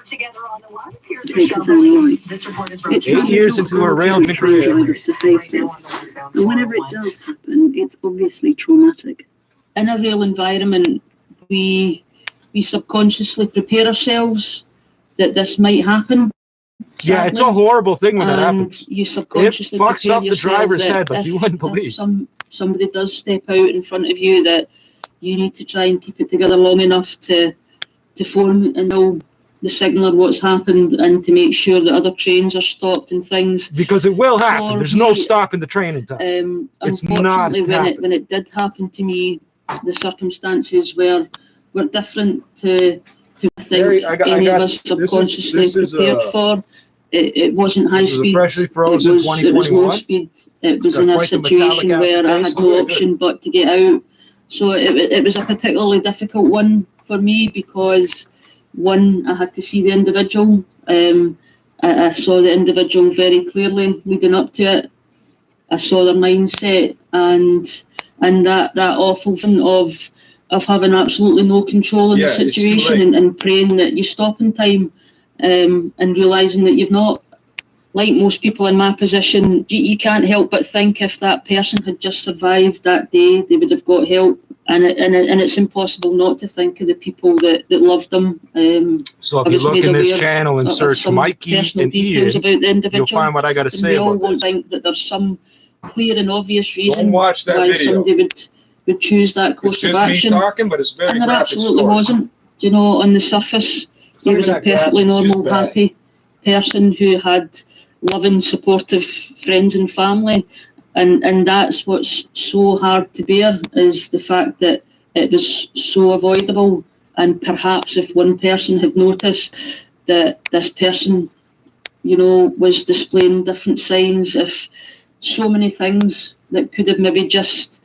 take his own life. It's 8 years into her relevant career. Drivers to face this. And whenever it does happen, it's obviously traumatic. In a rail environment, we subconsciously prepare ourselves that this might happen. Yeah, it's a horrible thing when it happens. You subconsciously It fucks prepare up the yourself driver's that head like you wouldn't believe. If somebody does step out in front of you, that you need to try and keep it together long enough to phone and know the signal of what's happened and to make sure that other trains are stopped and things. Because it will happen. There's no stopping the train in time. It's not unfortunately, when it did happen to me, the circumstances were different to I think any of us subconsciously prepared for. It wasn't high speed. Freshly frozen 2021. It was low speed. It was in a situation where I had no option but to get out. So it was a particularly difficult one for me because, one, I had to see the individual. I saw the individual very clearly leading up to it. I saw their mindset and that awful thing of having absolutely no control in the situation and praying that you stop in time, and realising that you've not, like most people in my position, you can't help but think if that person had just survived that day, they would have got help. And it's impossible not to think of the people that loved them. So if you look in this channel and search Mikey and Ian, about the individual, you'll find what I got to say about this. We all think that there's some clear and obvious reason why somebody would choose that course of action. Me talking, but it's very and there absolutely wasn't. You know, on the surface, he was a perfectly normal, happy person who had loving, supportive friends and family. And that's what's so hard to bear, is the fact that it was so avoidable. And perhaps if one person had noticed that this person, you know, was displaying different signs, if so many things that could have maybe just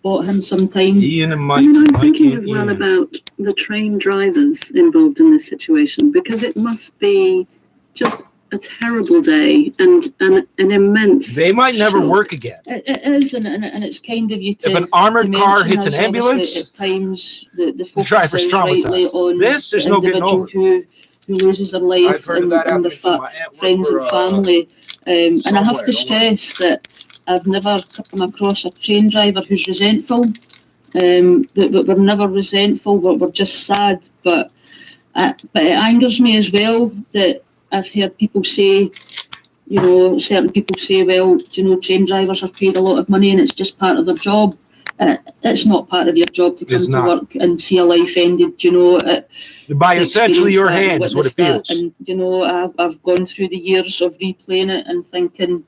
bought him some time. Ian and Mike. I mean, I'm thinking as well about the train drivers involved in this situation, because it must be just a terrible day and an immense. They might never shock. work again. It is, and it's kind of you to. If an armored car hits an as ambulance, at times the focus driver's is rightly traumatized. on This, there's the no getting individual over. who loses their life I've heard of and that their happening to my aunt friends and family. And I have to stress that I've never come across a train driver who's resentful. But we're never resentful. We're just sad. But it angers me as well that I've heard people say, you know, certain people say, well, you know, train drivers are paid a lot of money and it's just part of their job. It's not part of your job to come to work and see a life ended, you know. By essentially your hand is what it feels. And, you know, I've gone through the years of replaying it and thinking,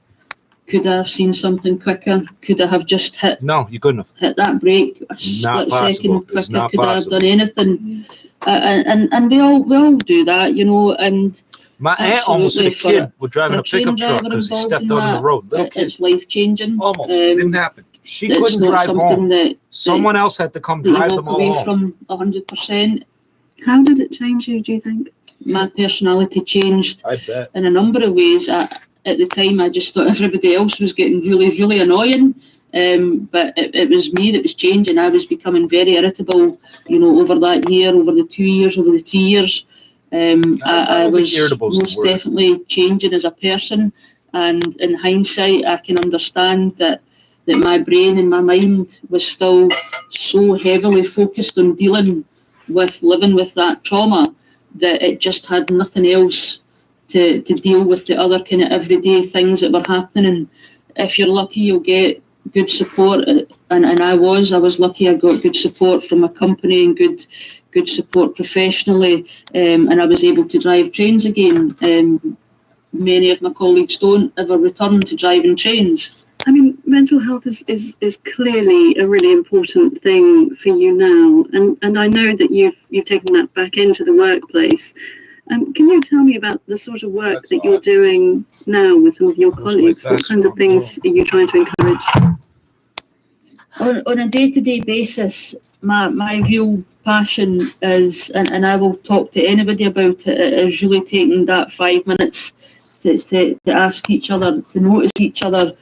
could I have seen something quicker? Could I have just hit? No, you couldn't have. Hit that brake a split second quicker? Not could I have possible. done anything? And we all do that, you know. And my aunt almost hit a kid with driving a pickup truck because he stepped out on the road. It's life changing. Almost didn't happen. She couldn't drive home. Someone else had to come drive them all home. From 100%. How did it change you, do you think? My personality changed. I bet. In a number of ways. At the time, I just thought everybody else was getting really, really annoying. But it was me that was changing. I was becoming very irritable, you know, over that year, over the 2 years, over the 3 years. I was most definitely changing as a person. And in hindsight, I can understand that my brain and my mind was still so heavily focused on dealing with living with that trauma that it just had nothing else to deal with the other kind of everyday things that were happening. If you're lucky, you'll get good support, and I was lucky. I got good support from a company and good support professionally, and I was able to drive trains again. Many of my colleagues don't ever return to driving trains. I mean, mental health is clearly a really important thing for you now, and I know that you've taken that back into the workplace. Can you tell me about the sort of work that you're doing now with some of your colleagues? What kinds of things are you trying to encourage? On a day-to-day basis, my real passion is, and I will talk to anybody about it, is really taking that 5 minutes to ask each other, to notice each other.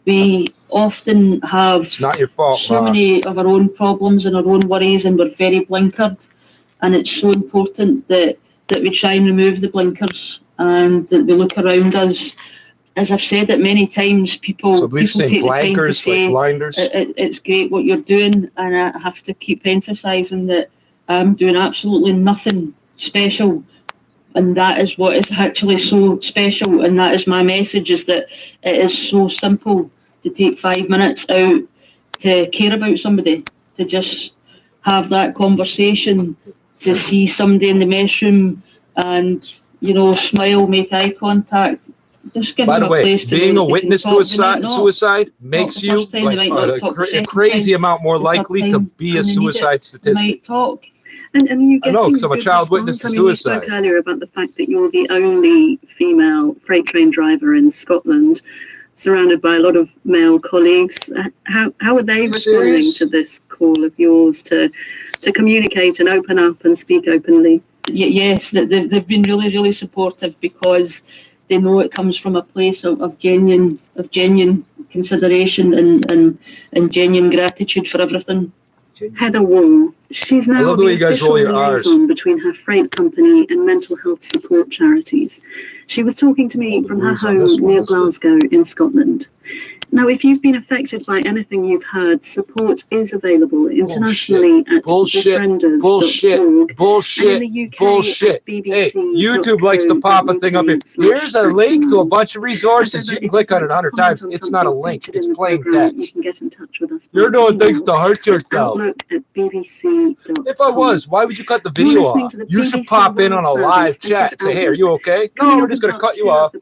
We often have so many of our own problems and our own worries, and we're very blinkered. And it's so important that that we try and remove the blinkers and that we look around us. As I've said it many times, people take the time to say, it's great what you're doing, and I have to keep emphasising that I'm doing absolutely nothing special, and that is what is actually so special, and that is my message, is that it is so simple to take 5 minutes out to care about somebody, to just have that conversation, to see somebody in the mess room and, you know, smile, make eye contact. Just give By the them a way, place to being know a witness to suicide makes you like a crazy amount more likely to be a suicide statistic. And you I know, because I'm a child witness to suicide. You spoke earlier about the fact that you're the only female freight train driver in Scotland, surrounded by a lot of male colleagues. How are they responding to this call of yours to communicate and open up and speak openly? Yes, they've been really, really supportive, because they know it comes from a place of genuine consideration and genuine gratitude for everything. Heather Wall, she's now the official liaison between her freight company and mental health support charities. She was talking to me from her home near Glasgow in Scotland. Now, if you've been affected by anything you've heard, support is available internationally at befrienders.org. Bullshit. Hey, YouTube likes to pop a thing up here. Here's a link to a bunch of resources. You can click on it 100 times. It's not a link. It's plain text. You can get in touch with us. You're doing things to hurt yourself. If I was, why would you cut the video off? You should pop in on a live chat and say, hey, are you okay? No, we're just going to cut you off.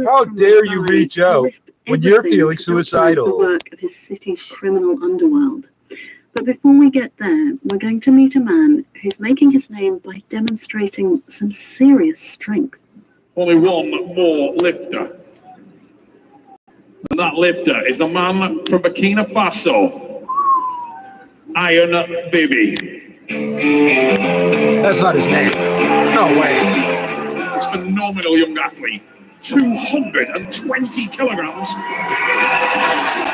How dare you reach out when you're feeling suicidal? The work of his city's criminal underworld. But before we get there, we're going to meet a man who's making his name by demonstrating some serious strength. Only one more lifter. And that lifter is the man from Burkina Faso, Iron Bibi. That's not his name. No way. This phenomenal young athlete. 220 kilograms on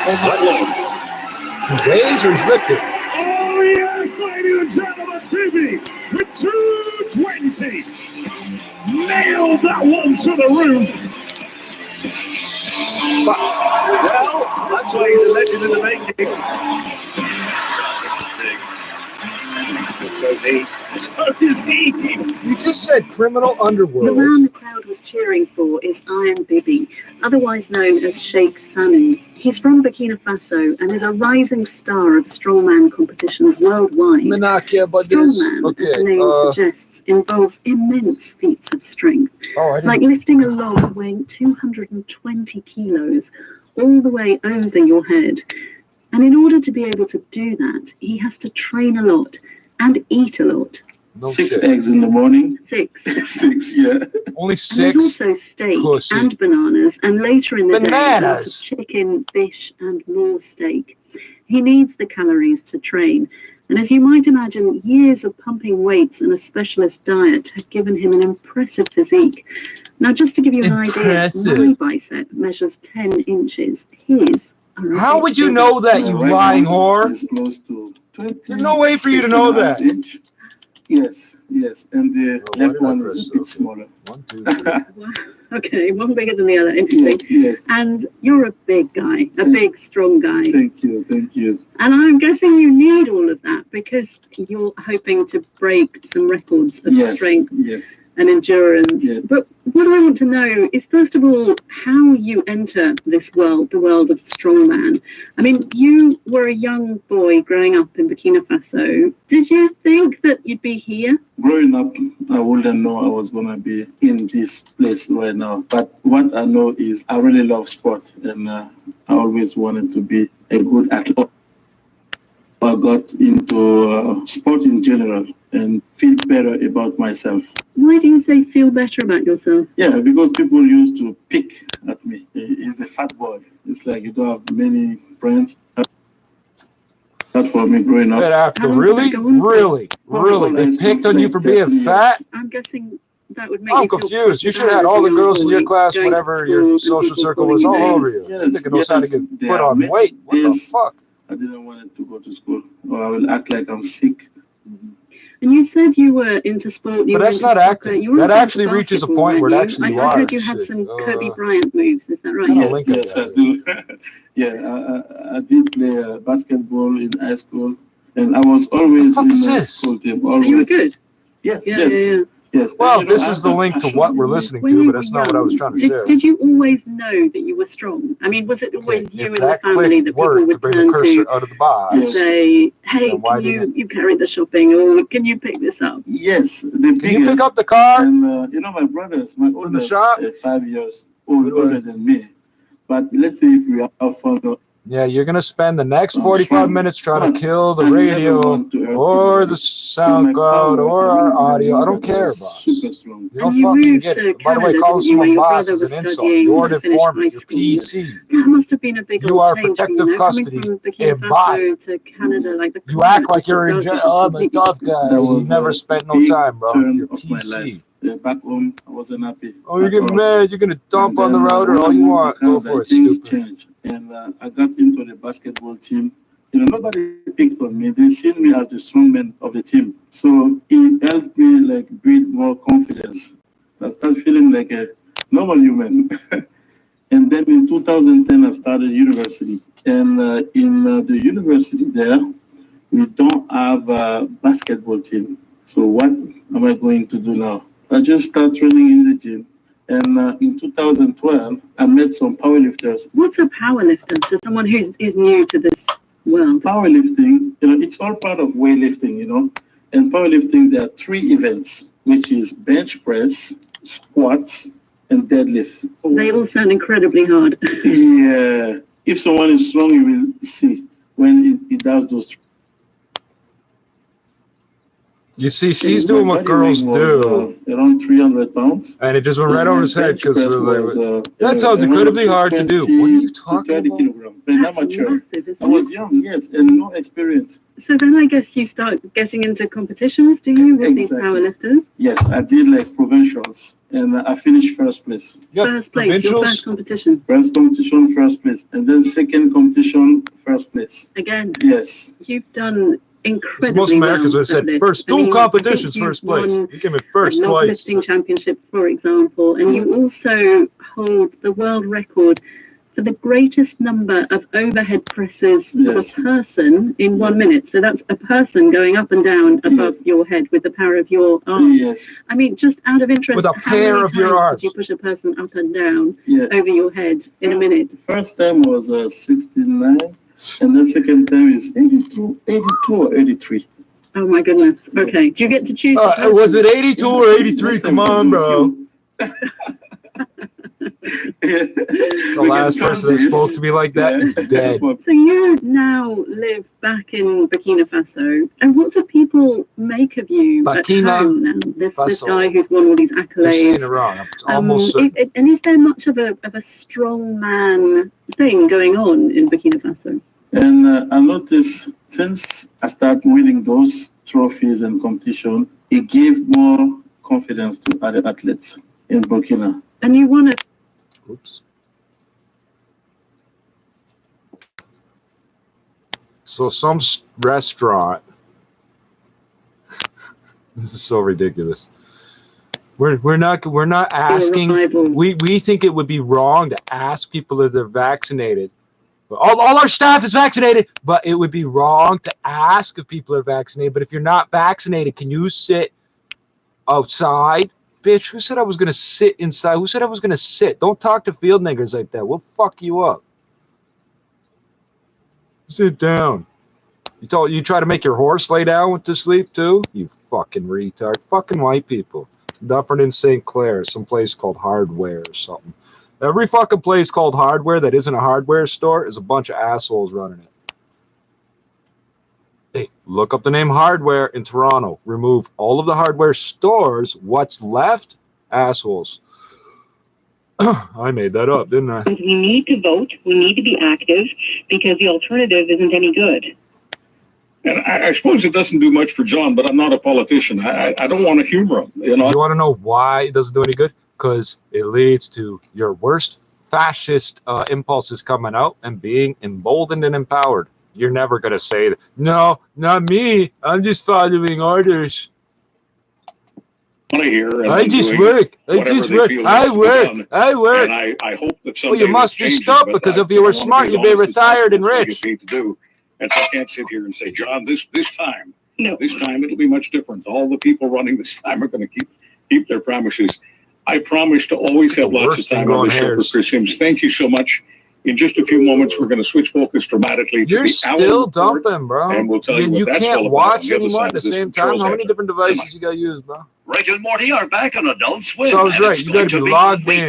that load. He weighs or he's lifted? Oh yes, ladies and gentlemen, Bibi with 220. Nailed that one to the roof. Well, that's why he's a legend in the making. This is big. So is he. So is he. You just said criminal underworld. The man the crowd was cheering for is Iron Bibi, otherwise known as Sheikh Sanu. He's from Burkina Faso and is a rising star of strongman competitions worldwide. Strongman, as the name suggests, involves immense feats of strength, like lifting a log weighing 220 kilos all the way over your head. And in order to be able to do that, he has to train a lot and eat a lot. No 6 shit. eggs in the morning. 6. 6, yeah. Only 6? And there's also steak and bananas, and later in the day, lots of chicken, fish, and more steak. He needs the calories to train. And as you might imagine, years of pumping weights and a specialist diet have given him an impressive physique. Now, just to give you an idea, my bicep measures 10 inches. His are How would you know that, you lying whore? Close to 20, There's no way for you to know that. Inch. Yes, and the left one is a bit smaller. 1, 2, 3. Okay, one bigger than the other. Interesting. Yes. And you're a big guy, a big, strong guy. Thank you. And I'm guessing you need all of that because you're hoping to break some records of strength and endurance. Yes. But what I want to know is, first of all, how you enter this world, the world of strongman. I mean, you were a young boy growing up in Burkina Faso. Did you think that you'd be here? Growing up, I wouldn't know I was going to be in this place right now. But what I know is I really love sport, and I always wanted to be a good athlete. I got into sport in general and feel better about myself. Why do you say feel better about yourself? Yeah, because people used to pick at me. He's a fat boy. It's like you don't have many friends. That's for me growing up. Really? They picked on you for being fat? I'm guessing that would make I'm confused. You should have had all the girls in your class, whatever your social circle was, all over you. You think it knows how to get put on weight. What the fuck? I didn't want to go to school, or I will act like I'm sick. And you said you were into sport. But that's not acting. That actually reaches a point where it actually you are. I heard you had some Kobe Bryant moves. Is that right? Yes, I do. Yeah, I did play basketball in high school, and I was always in the school team. Always. You were good. Yes. Yes. Well, this is the link to what we're listening to, but that's not what I was trying to share. Did you always know that you were strong? I mean, was it always you in the family that people would bring turn the cursor out of the box to say, hey, can you carry the shopping, or can you pick this up? Yes. Can you pick up the car? And, my brothers, my oldest, 5 years older than me. But let's say if we are further. Yeah, you're going to spend the next 45 minutes trying to kill the radio or the SoundCloud or our audio. I don't care about it. You don't fucking get it. By the way, calling someone boss is an insult. You're an informant. You're PC. That must have been a big You are protective custody and body. You act like you're in jail. Oh, I'm a tough guy. You never spent no time, bro. You're PC. Back home, I wasn't happy. Oh, you're getting mad. You're going to dump on the router all you want. Go for it, stupid. And I got into the basketball team. Nobody picked on me. They seen me as the strongman of the team. So it helped me build more confidence. I started feeling like a normal human. And then in 2010, I started university. And in the university there, we don't have a basketball team. So what am I going to do now? I just started training in the gym. And in 2012, I met some powerlifters. What's a powerlifter? To someone who's new to this world. Powerlifting, it's all part of weightlifting, And powerlifting, there are 3 events, which is bench press, squats, and deadlift. They all sound incredibly hard. Yeah. If someone is strong, you will see when it does those 3. You see, she's doing what girls do. Around 300 pounds. And it just went right over his head because that sounds incredibly hard to do. What are you talking about? Amateur. I was young, yes, and no experience. So then I guess you start getting into competitions, do you, with these powerlifters? Yes, I did provincials, and I finished first place. First place, your first competition? First competition, first place. And then second competition, first place. Again? Yes. You've done incredibly most Americans would have said first 2 competitions, first place. You came in first twice. Lifting championship, for example, and you also hold the world record for the greatest number of overhead presses per person in 1 minute. So that's a person going up and down above your head with the power of your arms. Yes. I mean, just out of interest, with a pair of your arms, did you push a person up and down over your head in a minute? The first time was 69. And the second time is 82 or 83. Oh my goodness. Okay. Do you get to choose? Was it 82 or 83? Come on, bro. The last person that spoke to me like that is dead. So you now live back in Burkina Faso, and what do people make of you at home now? This guy who's won all these accolades. You're saying it wrong. I'm almost certain. And is there much of a strong man thing going on in Burkina Faso? And I noticed since I started winning those trophies and competition, it gave more confidence to other athletes in Burkina. And you won it. Oops. So some restaurant. This is so ridiculous. We're not asking. We think it would be wrong to ask people if they're vaccinated. All our staff is vaccinated, but it would be wrong to ask if people are vaccinated. But if you're not vaccinated, can you sit outside? Bitch, who said I was going to sit inside? Who said I was going to sit? Don't talk to field niggers like that. We'll fuck you up. Sit down. You try to make your horse lay down to sleep too? You fucking retard. Fucking white people. Dufferin in St. Clair, some place called Hardware or something. Every fucking place called Hardware that isn't a hardware store is a bunch of assholes running it. Hey, look up the name Hardware in Toronto. Remove all of the hardware stores. What's left? Assholes. I made that up, didn't I? We need to vote. We need to be active because the alternative isn't any good. And I suppose it doesn't do much for John, but I'm not a politician. I don't want to humor him. You want to know why it doesn't do any good? Because it leads to your worst fascist impulses coming out and being emboldened and empowered. You're never going to say that. No, not me. I'm just following orders. I hear. I just work. I just work. I work. I work. And I hope that someday. Well, you must be stupid, because if you were smart, you'd be retired and rich. To do. And so I can't sit here and say, John, this time, this time it'll be much different. All the people running this time are going to keep their promises. I promise to always have lots of time on the show for Chris Sims. Thank you so much. In just a few moments, we're going to switch focus dramatically to the still dumping, bro. And we'll tell you what can't watch anymore at the same time. How many different devices you got to use, bro? Rick and Morty are back on Adult Swim. So I was right. You got to be logged in.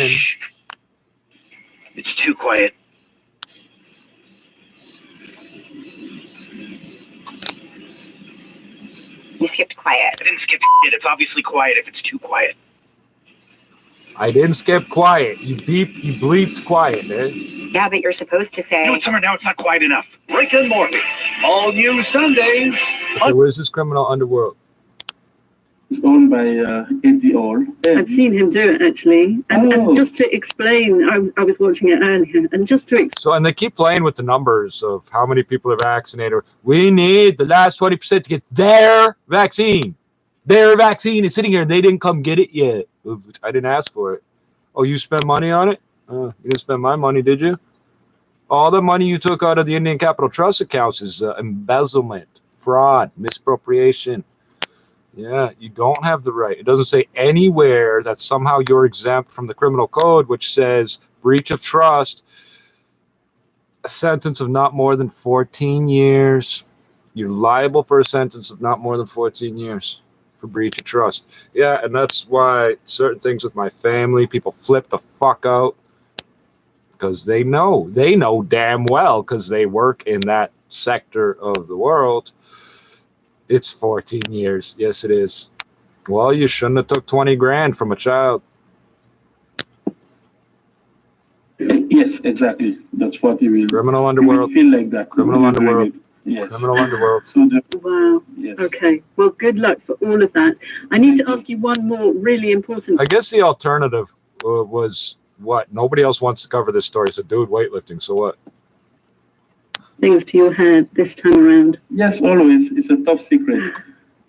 It's too quiet. You skipped quiet. I didn't skip shit. It's obviously quiet if it's too quiet. I didn't skip quiet. You bleeped quiet, man. Yeah, but you're supposed to say. You know what, Summer? Now it's not quiet enough. Rick and Morty. All new Sundays. Hey, where's this criminal underworld? It's owned by Eddie Orr. I've seen him do it, actually. And just to explain, I was watching it earlier, and just to So, and they keep playing with the numbers of how many people are vaccinated. We need the last 20% to get their vaccine. Their vaccine is sitting here, and they didn't come get it yet. I didn't ask for it. Oh, you spent money on it? You didn't spend my money, did you? All the money you took out of the Indian Capital Trust accounts is embezzlement, fraud, misappropriation. Yeah, you don't have the right. It doesn't say anywhere that somehow you're exempt from the criminal code, which says breach of trust, a sentence of not more than 14 years. You're liable for a sentence of not more than 14 years for breach of trust. Yeah, and that's why certain things with my family, people flip the fuck out, because they know damn well, because they work in that sector of the world. It's 14 years. Yes, it is. Well, you shouldn't have took 20 grand from a child. Yes, exactly. That's what he will. Criminal underworld. Feel like that. Criminal underworld. Yes. Criminal underworld. Wow. Yes. Okay. Well, good luck for all of that. I need to ask you one more really important. I guess the alternative was what? Nobody else wants to cover this story. It's a dude weightlifting. So what? Things to your head this time around. Yes, always. It's a top secret.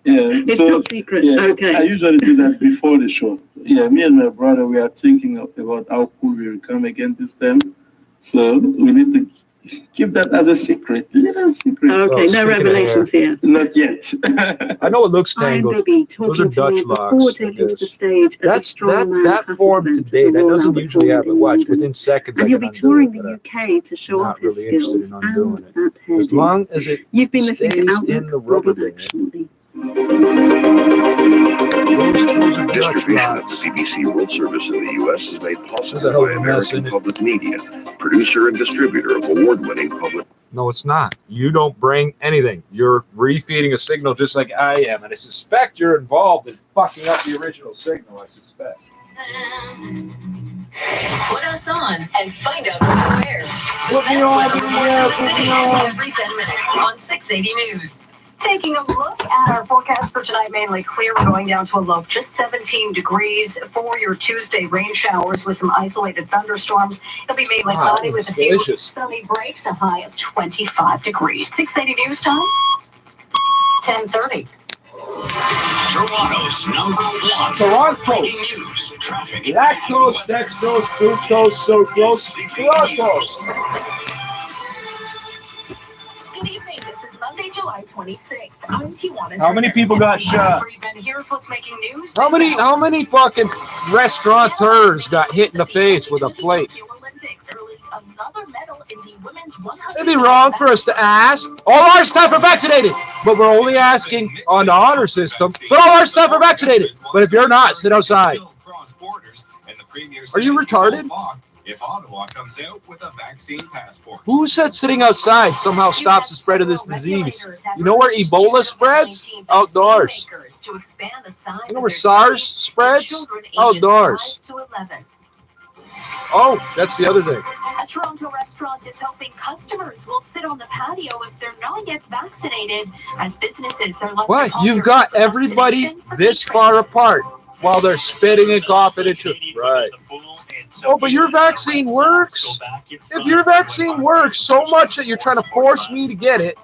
Yeah. It's top secret. Yeah, okay. I usually do that before the show. Yeah, me and my brother, we are thinking about how cool we will come again this time. So we need to keep that as a secret, little secret. Okay, no revelations here. Not yet. I know it looks tangled. Those are Dutch locks. Taking to the stage That's that form today. That doesn't usually happen. Watch, within seconds. And you'll be touring the UK to show off his skills and that hairdo. As long as it You've been listening to stays in the rubber band. Distribution of the BBC World Service in the U.S. is made possible by American Public Media, producer and distributor of award-winning public. No, it's not. You don't bring anything. You're refeeding a signal just like I am, and I suspect you're involved in fucking up the original signal. I suspect. Put us on and find out what's where. Put me on, every 10 minutes on 680 News. Taking a look at our forecast for tonight, mainly clear. We're going down to a low of just 17 degrees for your Tuesday. Rain showers with some isolated thunderstorms. It'll be mainly cloudy with a few sunny breaks, a high of 25 degrees. 680 News time, 10:30. Toronto's #1. Toronto. News, traffic. Lactose, dextrose, fructose, sucrose, Toronto. Good evening. This is Monday, July 26th. I'm Tijuana. How many people got shot? Here's what's making news. How many fucking restaurateurs got hit in the face with a plate? It'd be wrong for us to ask. All our staff are vaccinated, but we're only asking on the honor system. But all our staff are vaccinated. But if you're not, sit outside. Are you retarded? If Ottawa comes out with a vaccine passport. Who said sitting outside somehow stops the spread of this disease? You know where Ebola spreads? Outdoors. You know where SARS spreads? Outdoors. Oh, that's the other thing. A Toronto restaurant is hoping customers will sit on the patio if they're not yet vaccinated, as businesses are left. What? You've got everybody this far apart while they're spitting and coughing into. Right. Oh, but your vaccine works. If your vaccine works so much that you're trying to force me to get it,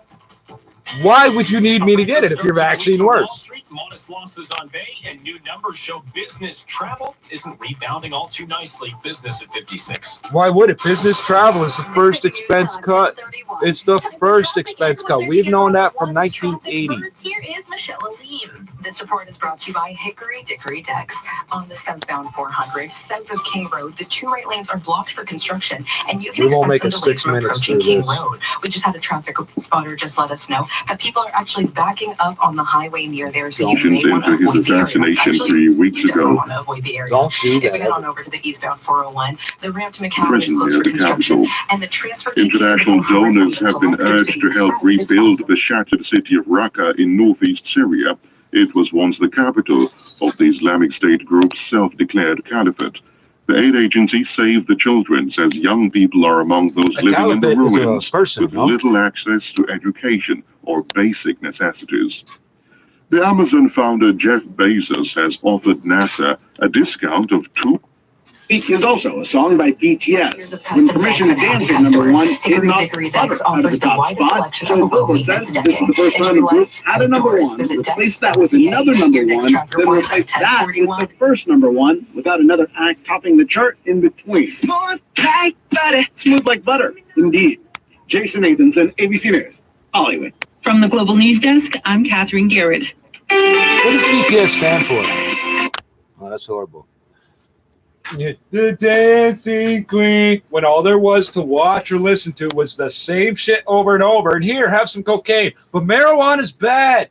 why would you need me to get it if your vaccine works? Modest losses on Bay and new numbers show business travel isn't rebounding all too nicely. Business at 56. Why would it? Business travel is the first expense cut. It's the first expense cut. We've known that from 1980. Here is Michelle Aline. This report is brought to you by Hickory Dickory Decks. On the southbound 400, south of King Road, the 2 right lanes are blocked for construction, and you can won't make expect a some 6 delays minutes approaching through King this. Road. We just had a traffic spotter just let us know that people are actually backing up on the highway near there. So you may want to into his avoid the area. assassination Actually, 3 weeks you definitely ago. want to avoid the area. Don't do If we head that. on over to the eastbound 401, the ramp to McAllen is Prison closed near for the construction, capital. and the transfer tickets to International the Bahrain donors have been Consulate urged to help rebuild the shattered city of Raqqa in northeast Syria. It was once the capital of the Islamic State group's self-declared caliphate. The aid agency Save the Children says young people are among those A living in the caliphate is a ruins person, with no? little access to education or basic necessities. The Amazon founder Jeff Bezos has offered NASA a discount of $2. Week is also a song by BTS. When Permission to Dance at #1, it knocked Butter out of the top spot, so Billboard says this is the first time a group had a #1. Replace that with another #1, then replace that with the first #1, without another act topping the chart in between. Smooth like butter. Smooth like butter, indeed. Jason Nathanson, ABC News, Hollywood. From the Global News Desk, I'm Catherine Garrett. What does BTS stand for? Oh, that's horrible. The dancing queen. When all there was to watch or listen to was the same shit over and over. And here, have some cocaine. But marijuana is bad.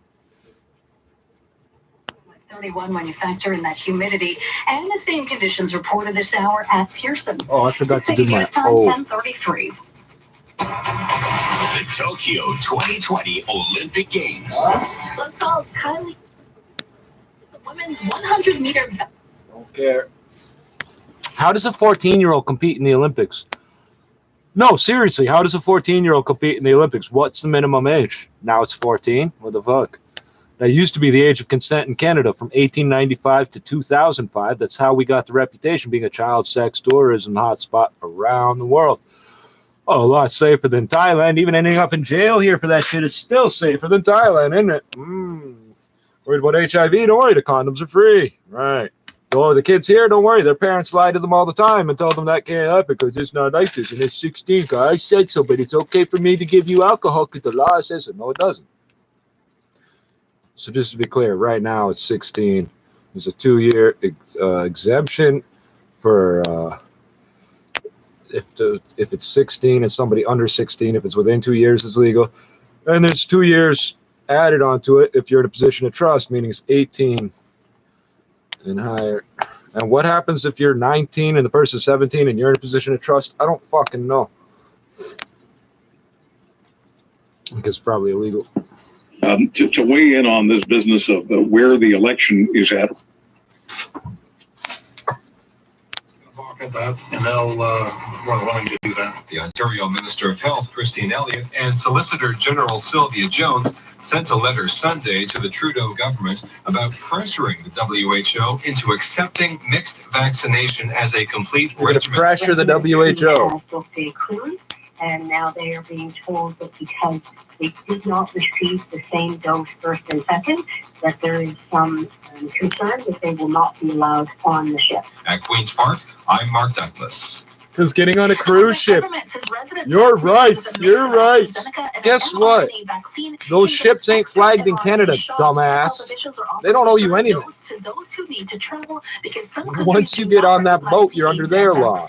31 when you factor in that humidity and the same conditions reported this hour at Pearson. Oh, I forgot to do my 10:33. The Tokyo 2020 Olympic Games. Let's solve Kylie. The women's 100-meter. Don't care. How does a 14-year-old compete in the Olympics? No, seriously, how does a 14-year-old compete in the Olympics? What's the minimum age? Now it's 14? What the fuck? That used to be the age of consent in Canada from 1895 to 2005. That's how we got the reputation being a child sex tourism hotspot around the world. Oh, a lot safer than Thailand. Even ending up in jail here for that shit is still safer than Thailand, isn't it? Worried about HIV? Don't worry, the condoms are free. Right. Oh, the kids here, don't worry. Their parents lie to them all the time and tell them that can't happen because it's not like this and it's 16. Cause I said so, but it's okay for me to give you alcohol because the law says it. No, it doesn't. So just to be clear, right now it's 16. There's a 2-year exemption for if it's 16 and somebody under 16. If it's within 2 years, it's legal. And there's 2 years added onto it if you're in a position of trust, meaning it's 18 and higher. And what happens if you're 19 and the person's 17 and you're in a position of trust? I don't fucking know. I guess it's probably illegal. To weigh in on this business of where the election is at. At that, and they'll more willing to do that. The Ontario Minister of Health, Christine Elliott, and Solicitor General Sylvia Jones sent a letter Sunday to the Trudeau government about pressuring the WHO into accepting mixed vaccination as a complete regimen. To pressure the WHO. And now they are being told that because they did not receive the same dose first and second, that there is some concern that they will not be allowed on the ship. At Queen's Park, I'm Mark Douglas. Because getting on a cruise ship. You're right. You're right. Guess what? Those ships ain't flagged in Canada, dumbass. They don't owe you anything. Once you get on that boat, you're under their law.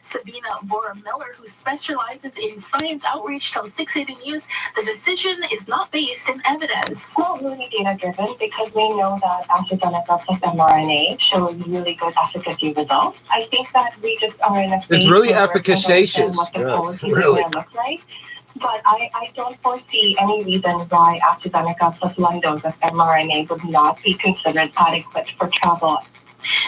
Sabina Bora-Miller, who specializes in science outreach, tells 680 News the decision is not based in evidence. It's not really data-driven because we know that AstraZeneca plus mRNA shows really good efficacy results. I think that we just are in a It's really efficacious. What the policy really. is going to look like. But I don't foresee any reason why AstraZeneca plus one dose of mRNA would not be considered adequate for travel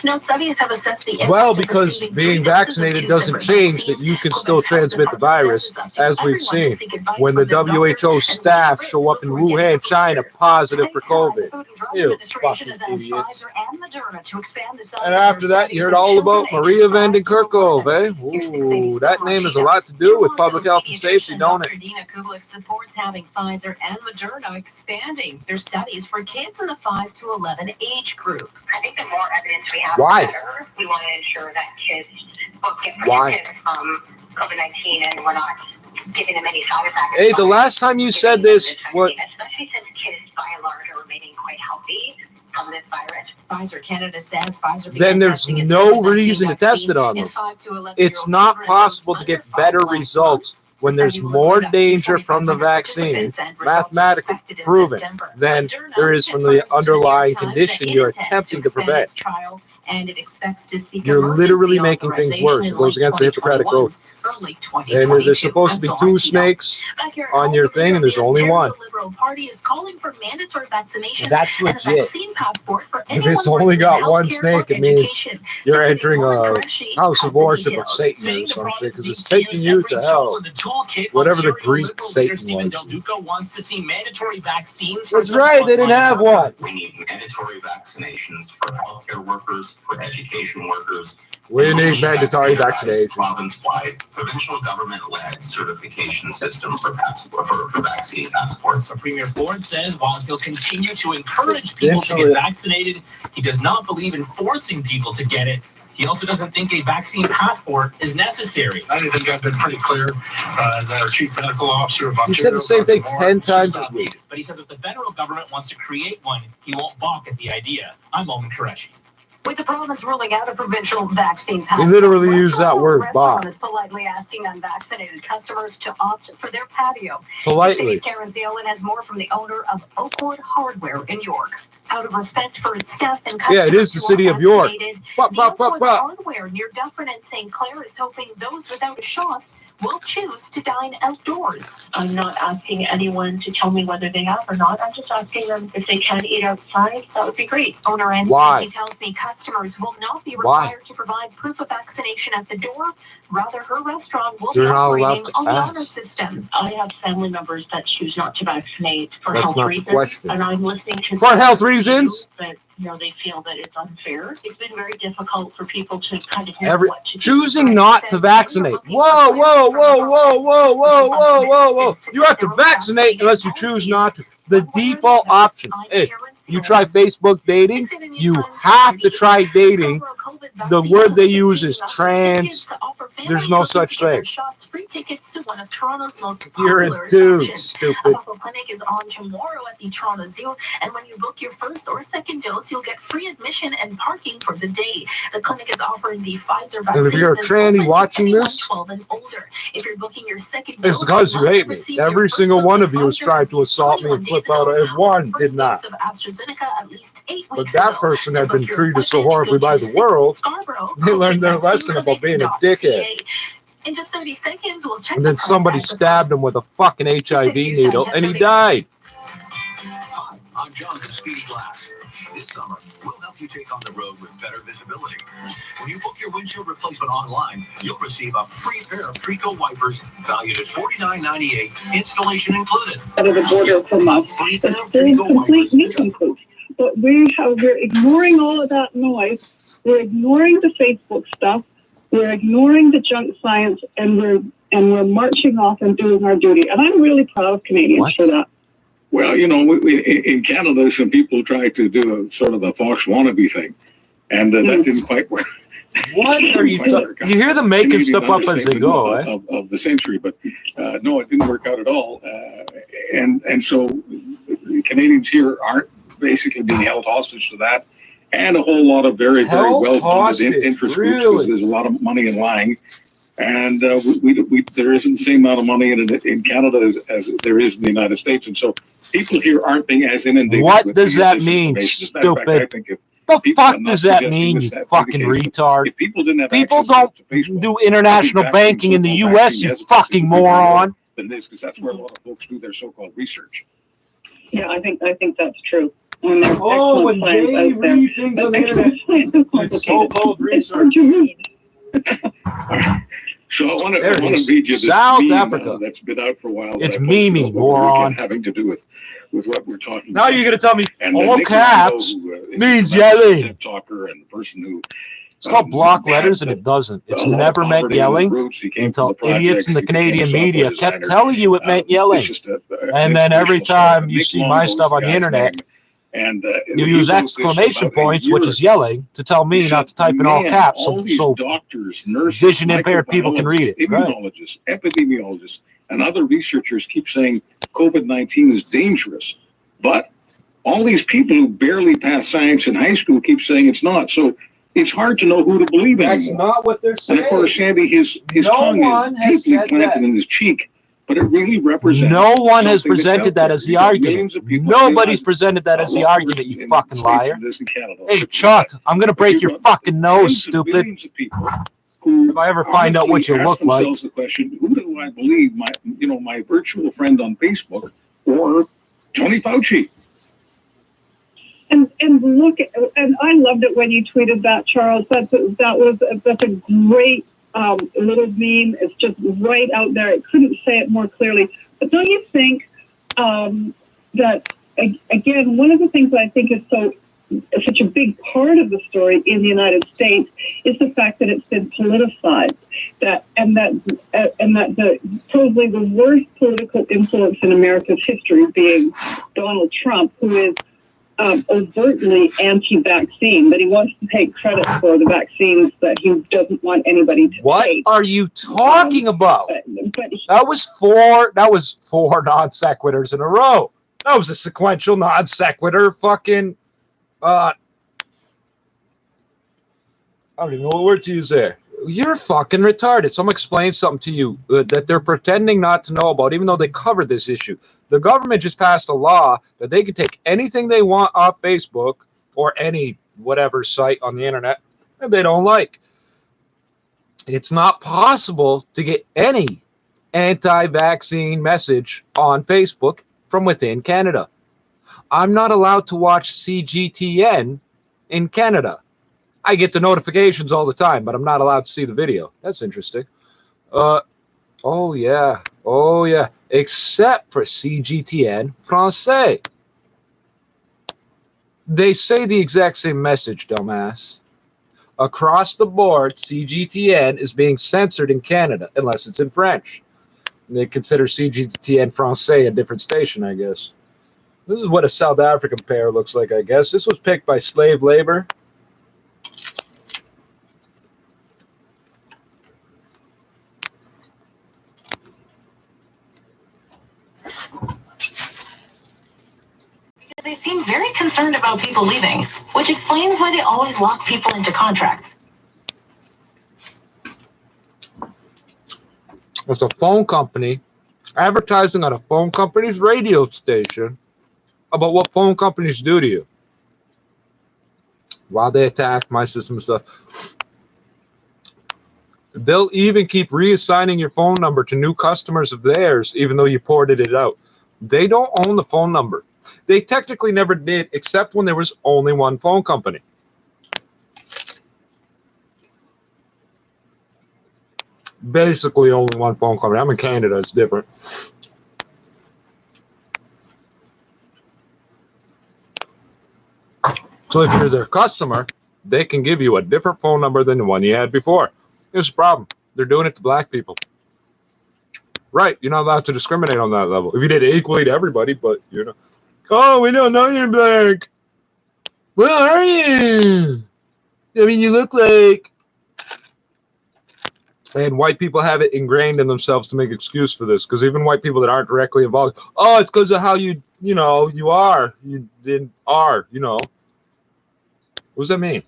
No studies have assessed the impact Well, of because receiving being 3 doses of vaccinated 2 doesn't separate change that vaccines. you can Quebec's still health transmit the department says virus, it's up to as we've everyone to seen. seek advice When the from their doctor WHO and staff weigh show up in risks before getting Wuhan, a China, booster. positive for Thanks, COVID. the Food and Drug You Administration fucking has asked idiots. Pfizer and Moderna to expand the size And of after their that, you studies heard in all about children Maria ages 5 Vanden to Kerkhove, 11. eh? Here's 680's Ooh, that Bill name has a Martina. lot to do with Toronto public health and safety, pediatrician don't it? Dr. Dina Kublik supports having Pfizer and Moderna expanding their studies for kids in the 5 to 11 age group. I think the more evidence we have, Why? the better. We want to ensure that kids both get Why? protected from COVID-19 and we're not giving them any side effects. Hey, the last time you said this, what? Especially since kids, by and large, are remaining quite healthy from this virus. Pfizer Canada says Pfizer Then there's no reason to test it on them. It's not possible to get better results when there's more danger from the vaccine, mathematically proven, than there is from the underlying condition you're attempting to prevent. And it expects to seek You're literally making things worse. It goes against the Hippocratic Oath. And there's supposed to be 2 snakes on your thing, and there's only 1. Liberal Party is calling for mandatory vaccination. That's and a legit. vaccine passport for If anyone it's only working in got 1 healthcare snake, or it means education. you're 680's entering Lauren a Qureshi house has of the worship of details. Satan or some shit, because it's taking you to hell. Whatever the Greek Satan was. wants to see mandatory vaccines. That's right, they didn't have one. We need mandatory vaccinations for healthcare workers, for education workers. We need mandatory vaccination. Province-wide, provincial government-led certification system for vaccine passports. Premier Ford says while he'll continue to encourage people to get vaccinated, he does not believe in forcing people to get it. He also doesn't think a vaccine passport is necessary. I think I've been pretty clear. Our chief medical officer of Ontario. He said the same thing 10 times this week. But he says if the federal government wants to create one, he won't balk at the idea. I'm Omen Qureshi. With the province ruling out a provincial vaccine passport, He literally used that word, restaurant "bot." is politely asking unvaccinated customers to opt for their patio. Politely. City's Karen Zeolin has more from the owner of Oakwood Hardware in York. Out of respect for its staff and customers, Yeah, it is the city of York. Oakwood Hardware near Dufferin and St. Clair is hoping those without a shot will choose to dine outdoors. I'm not asking anyone to tell me whether they have or not. I'm just asking them if they can eat outside. That would be great. Owner Ann Why? He tells me customers will not be Why? required to provide proof of vaccination at the door. Rather, her restaurant will They're be not allowed operating to on the ask. honor system. I have family members that choose not to vaccinate for That's health not the reasons. question. And I'm listening to For health reasons? But they feel that it's unfair. It's been very difficult for people to kind of know what to do. Choosing not to vaccinate. Whoa, whoa, whoa, whoa, whoa, whoa, whoa, whoa, whoa. You have to vaccinate unless you choose not to. The default option. If you try Facebook dating, you have to try dating. The word they use is trans. There's no such thing. You're a dude, stupid. Clinic is on tomorrow at the Toronto Zoo, and when you book your first or second dose, you'll get free admission and parking for the day. The clinic is offering the Pfizer vaccine. And if you're a tranny watching this, 12 and older. If you're booking your second it's dose, because you hate me. receive Every your single first one dose of you has Pfizer tried to assault me and flip out. If one did not. of AstraZeneca at least 8 But weeks that ago. person To had book been your treated so appointment, horribly go by to the world, Scarborough, they learned their lesson about being a dickhead. In just 30 seconds, we'll check And the then somebody price at the stabbed him with a fucking HIV needle, and he died. Hi, I'm John from Speedy Glass. This summer, we'll help you take on the road with better visibility. When you book your windshield replacement online, you'll receive a free pair of Trico wipers valued at $49.98, installation included. Out of the border from us. There is complete nincompoop. But we're ignoring all of that noise. We're ignoring the Facebook stuff. We're ignoring the junk science, and we're marching off and doing our duty. And I'm really proud of Canadians for that. Well, in Canada, some people tried to do a sort of a Fox wannabe thing, and that didn't quite work. What are you talking? You hear them making stuff up as they go, eh? Of the century, but no, it didn't work out at all. And so Canadians here aren't basically being held hostage to that, and a whole lot of very well-funded interest groups, because there's a lot of money in lying. And there isn't the same amount of money in Canada as there is in the United States, and so people here aren't being as inundated. What does that mean, stupid? The fuck does that mean, you fucking retard? People don't do international banking in the U.S., you fucking moron. Than this, because that's where a lot of folks do their so-called research. Yeah, I think that's true. when there's when they read things on the internet, it's so-called research. So I want to read you this South meme Africa. That's been out for a while. It's meme, moron. Having to do with what we're talking now about. You're going to tell me and all caps means yelling. Talker and person who it's called block letters, and it doesn't. It's never meant yelling until idiots in the Canadian media kept telling you it meant yelling. And then every time you see my stuff on the internet, and you use exclamation points, which is yelling, to tell me not to type in all caps, so doctors, nurses, vision-impaired people can read it. Immunologists, epidemiologists, and other researchers keep saying COVID-19 is dangerous. But all these people who barely pass science in high school keep saying it's not. So it's hard to know who to believe anymore. That's not what they're saying. And of course, Sandy, his tongue is deeply planted in his cheek. But it really represents. No one has presented that as the argument. Nobody's presented that as the argument, you fucking liar. Hey, Chuck, I'm going to break your fucking nose, stupid. If I ever find out what you look like. The question, who do I believe, my virtual friend on Facebook or Tony Fauci? And look, and I loved it when you tweeted that, Charles. That's a great little meme. It's just right out there. It couldn't say it more clearly. But don't you think that, again, one of the things that I think is such a big part of the story in the United States is the fact that it's been politicized, and that probably the worst political influence in America's history being Donald Trump, who is overtly anti-vaccine, but he wants to take credit for the vaccines that he doesn't want anybody to take. What are you talking about? That was four non sequiturs in a row. That was a sequential non sequitur fucking I don't even know what word to use there. You're fucking retarded. So I'm explaining something to you that they're pretending not to know about, even though they covered this issue. The government just passed a law that they can take anything they want off Facebook or any whatever site on the internet that they don't like. It's not possible to get any anti-vaccine message on Facebook from within Canada. I'm not allowed to watch CGTN in Canada. I get the notifications all the time, but I'm not allowed to see the video. That's interesting. Oh yeah. Except for CGTN Francais. They say the exact same message, dumbass. Across the board, CGTN is being censored in Canada, unless it's in French. They consider CGTN Francais a different station, I guess. This is what a South African pair looks like, I guess. This was picked by slave labor. They seem very concerned about people leaving, which explains why they always lock people into contracts. It's a phone company advertising on a phone company's radio station about what phone companies do to you while they attack my system and stuff. They'll even keep reassigning your phone number to new customers of theirs, even though you ported it out. They don't own the phone number. They technically never did, except when there was only one phone company. Basically only one phone company. I'm in Canada, it's different. So if you're their customer, they can give you a different phone number than the one you had before. Here's the problem. They're doing it to black people. Right, you're not allowed to discriminate on that level. If you did it equally to everybody, but you're not. Oh, we don't know you're black. What are you? I mean, you look like... And white people have it ingrained in themselves to make excuse for this, because even white people that aren't directly involved, oh, it's because of how you are. You are. What does that mean?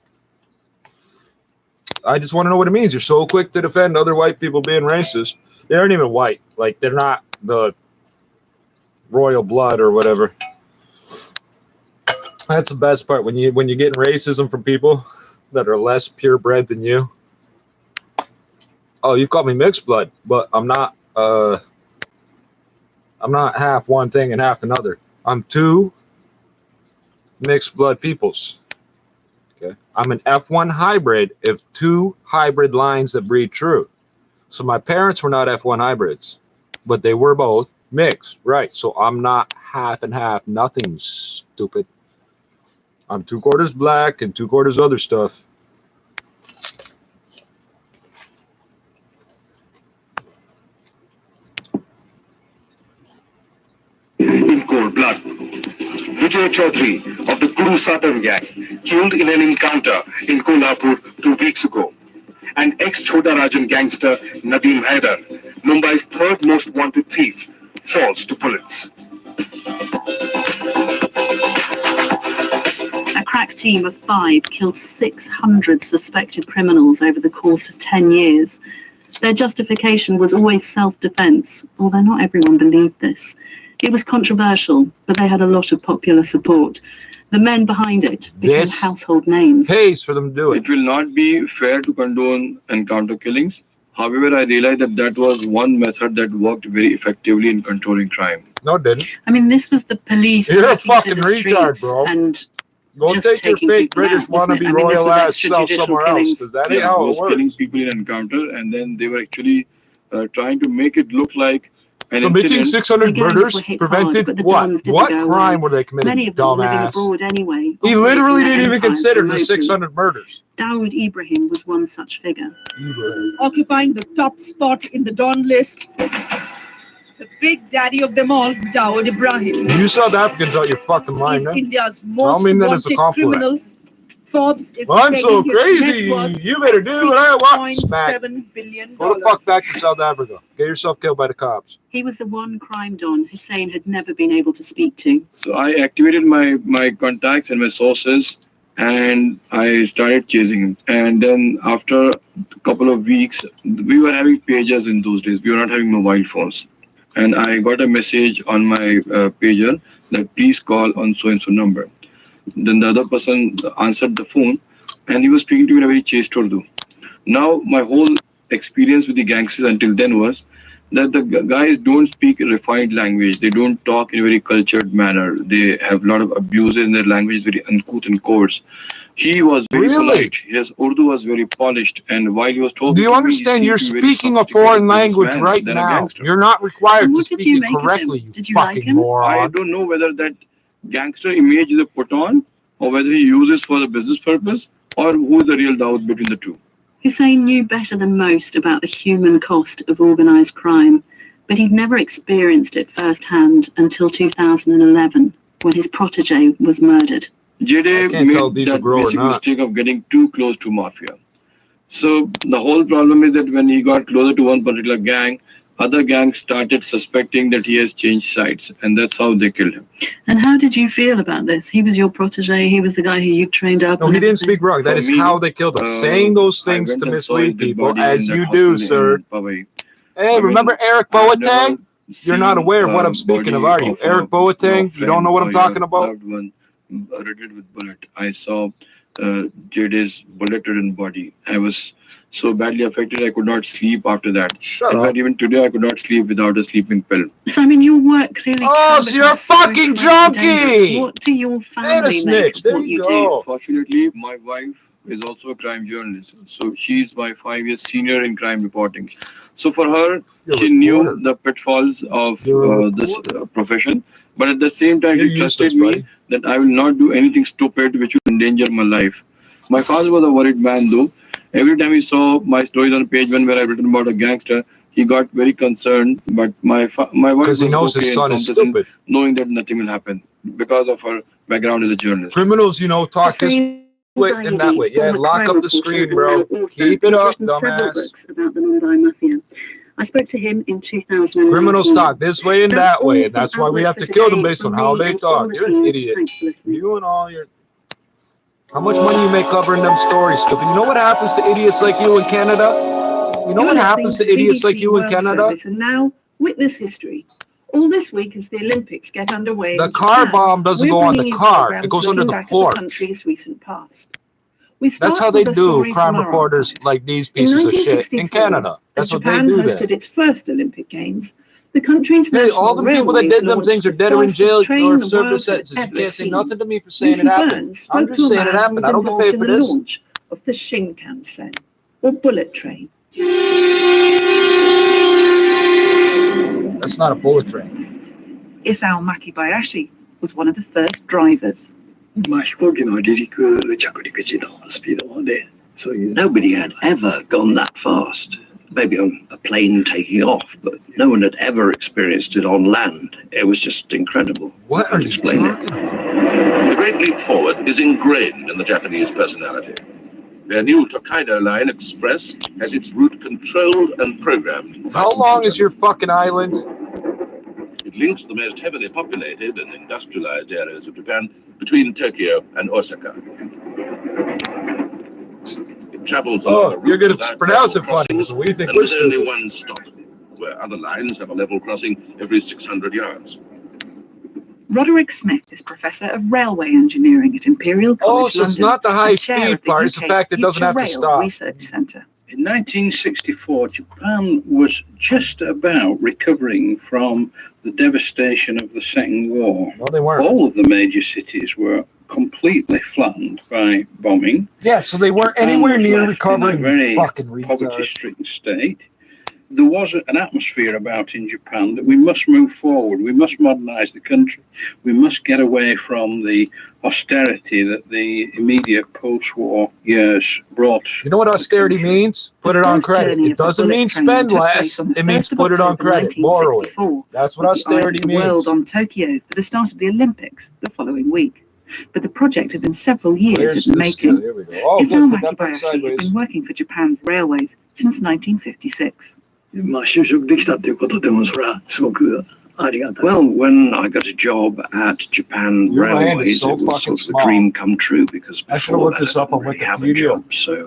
I just want to know what it means. You're so quick to defend other white people being racist. They aren't even white. Like, they're not the royal blood or whatever. That's the best part. When you're getting racism from people that are less purebred than you. Oh, you call me mixed blood, but I'm not half one thing and half another. I'm two mixed blood peoples. Okay, I'm an F1 hybrid of 2 hybrid lines that breed true. So my parents were not F1 hybrids, but they were both mixed, right? So I'm not half and half, nothing, stupid. I'm 2/4 black and 2/4 other stuff. In cold blood, Vijay Chaudhary of the Guru Saturn gang killed in an encounter in Kolhapur 2 weeks ago. And ex-Chota Rajan gangster Nadeem Haider, Mumbai's 3rd most wanted thief, falls to bullets. A crack team of 5 killed 600 suspected criminals over the course of 10 years. Their justification was always self-defense, although not everyone believed this. It was controversial, but they had a lot of popular support. The men behind it became household names. Pays for them to do it. It will not be fair to condone encounter killings. However, I realized that that was one method that worked very effectively in controlling crime. No, it didn't. I mean, this was the police. You're a fucking retard, bro. And go take your fake British wannabe royal ass self somewhere else, because that ain't how it works. Killing people in encounter, and then they were actually trying to make it look like an committing incident. 600 murders prevented what? What crime were they committing, Many of them were living dumbass? abroad anyway. He literally didn't even consider the 600 murders. Dawood Ibrahim was one such figure. Occupying the top spot in the Don list, the big daddy of them all, Dawood Ibrahim. You South Africans out your fucking mind, huh? India's I most don't mean that as a wanted compliment. criminal. Forbes is I'm so pegging his crazy. net worth You better do what I want. Smack. $6.7 billion. Go the fuck back to South Africa. Get yourself killed by the cops. He was the one crime don Hussein had never been able to speak to. So I activated my contacts and my sources, and I started chasing him. And then after a couple of weeks, we were having pagers in those days. We were not having mobile phones. And I got a message on my pager that please call on so-and-so number. Then the other person answered the phone, and he was speaking to me in a very chaste Urdu. Now, my whole experience with the gangsters until then was that the guys don't speak a refined language. They don't talk in a very cultured manner. They have a lot of abuses in their language, very uncouth and coarse. He was very polite. His Urdu was very polished, and while he was talking, do you understand? You're speaking a foreign language right now. You're not required to speak it correctly, you fucking moron. I don't know whether that gangster image is a put on, or whether he uses for the business purpose, or who is the real Dawood between the two. Hussein knew better than most about the human cost of organised crime, but he'd never experienced it firsthand until 2011, when his protege was murdered. Jede made that basic mistake of getting too close to mafia. So the whole problem is that when he got closer to one particular gang, other gangs started suspecting that he has changed sides, and that's how they killed him. And how did you feel about this? He was your protege, he was the guy who you trained up. No, he didn't speak wrong. That is how they killed him. Saying those things to mislead people, as you do, sir. Hey, remember Eric Boateng? You're not aware of what I'm speaking of, are you? Eric Boateng? You don't know what I'm talking about? Riddled with bullet. I saw Jade's bullet-ridden body. I was so badly affected I could not sleep after that. In fact, even today I could not sleep without a sleeping pill. So I mean, your work clearly. Oh, so you're a fucking junkie! What do your family make of what you do? Fortunately, my wife is also a crime journalist, so she's my 5 years senior in crime reporting. So for her, she knew the pitfalls of this profession, but at the same time, she trusted me that I will not do anything stupid which will endanger my life. My father was a worried man, though. Every time he saw my stories on page 1 where I've written about a gangster, he got very concerned. But my wife was okay his son is stupid, knowing that nothing will happen because of her background as a journalist. Criminals, you know, talk this way and that way. Yeah, lock up the screen, bro. Keep it up, dumbass. About the Mumbai Mafia. I spoke to him in 2000. Criminals talk this way and that way, and that's why we have to kill them based on how they talk. You're an idiot. You and all your... How much money you make covering them stories, stupid? You know what happens to idiots like you in Canada? You know what happens to idiots like you in Canada? And now, witness history. All this week as the Olympics get underway. The car bomb doesn't go on the car. It goes under the port. Country's recent past. That's how they do crime reporters like these pieces of shit in Canada. That's what they do there. Japan hosted its first Olympic Games. The country's all the people that did them things are dead or in jail or served a sentence. You can't say nothing to me for saying it happened. I'm just saying it happened. I don't get paid for this. The launch of the Shinkansen, or bullet train. That's not a bullet train. Isao Makibayashi was one of the first drivers. Nobody had ever gone that fast. Maybe on a plane taking off, but no one had ever experienced it on land. It was just incredible. What are you talking about? The Great Leap Forward is ingrained in the Japanese personality. Their new Tokaido Line Express has its route controlled and programmed. How long is your fucking island? It links the most heavily populated and industrialized areas of Japan between Tokyo and Osaka. Travels you're going to pronounce it funny, so we think we're stupid. Only one stop, where other lines have a level crossing every 600 yards. Roderick Smith is Professor of Railway Engineering at Imperial College so it's London, not the high speed part, it's the fact it doesn't have to stop. Research Centre. In 1964, Japan was just about recovering from the devastation of the Second War. No, they weren't. All of the major cities were completely flattened by bombing. Yeah, so they weren't anywhere near recovering. In a very fucking poverty-stricken state. There was an atmosphere about in Japan that we must move forward. We must modernize the country. We must get away from the austerity that the immediate post-war years brought. You know what austerity means? Put it on credit. It doesn't mean spend less. It means put it on credit. Borrow it. That's what austerity means. The world on Tokyo for the start of the Olympics the following week. But the project had been several years in the making. Isao Makibayashi had been working for Japan's railways since 1956. Well, when I got a job at Japan Railways, it was sort of a dream come true because before that I didn't really have a job. So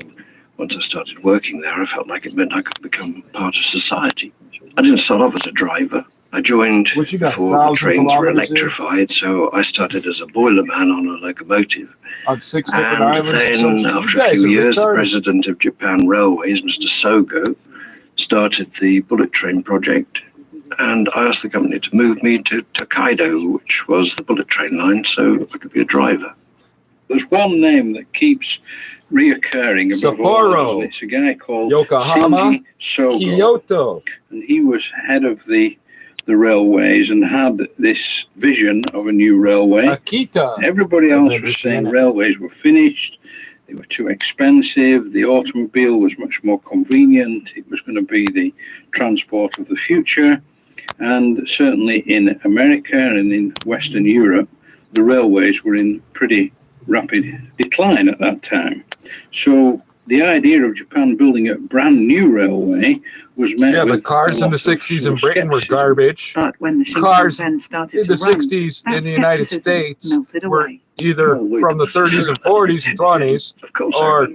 once I started working there, I felt like it meant I could become part of society. I didn't start off as a driver. I joined before the trains were electrified, so I started as a boilerman on a locomotive. On 6 different and islands. then after a few years, the president of Japan Railways, Mr. Sogo, started the bullet train project, and I asked the company to move me to Tokaido, which was the bullet train line, so I could be a driver. There's one name that keeps reoccurring above all, and it's a guy called Yokohama, Shinji Sogo. Kyoto. And he was head of the railways and had this vision of a new railway. Akita. Everybody else was saying railways were finished. They were too expensive. The automobile was much more convenient. It was going to be the transport of the future. And certainly in America and in Western Europe, the railways were in pretty rapid decline at that time. So the idea of Japan building a brand new railway was met with the cars in the 60s in Britain were garbage. But when the cars then started in the 60s in the United States were either from the 30s and 40s and 20s or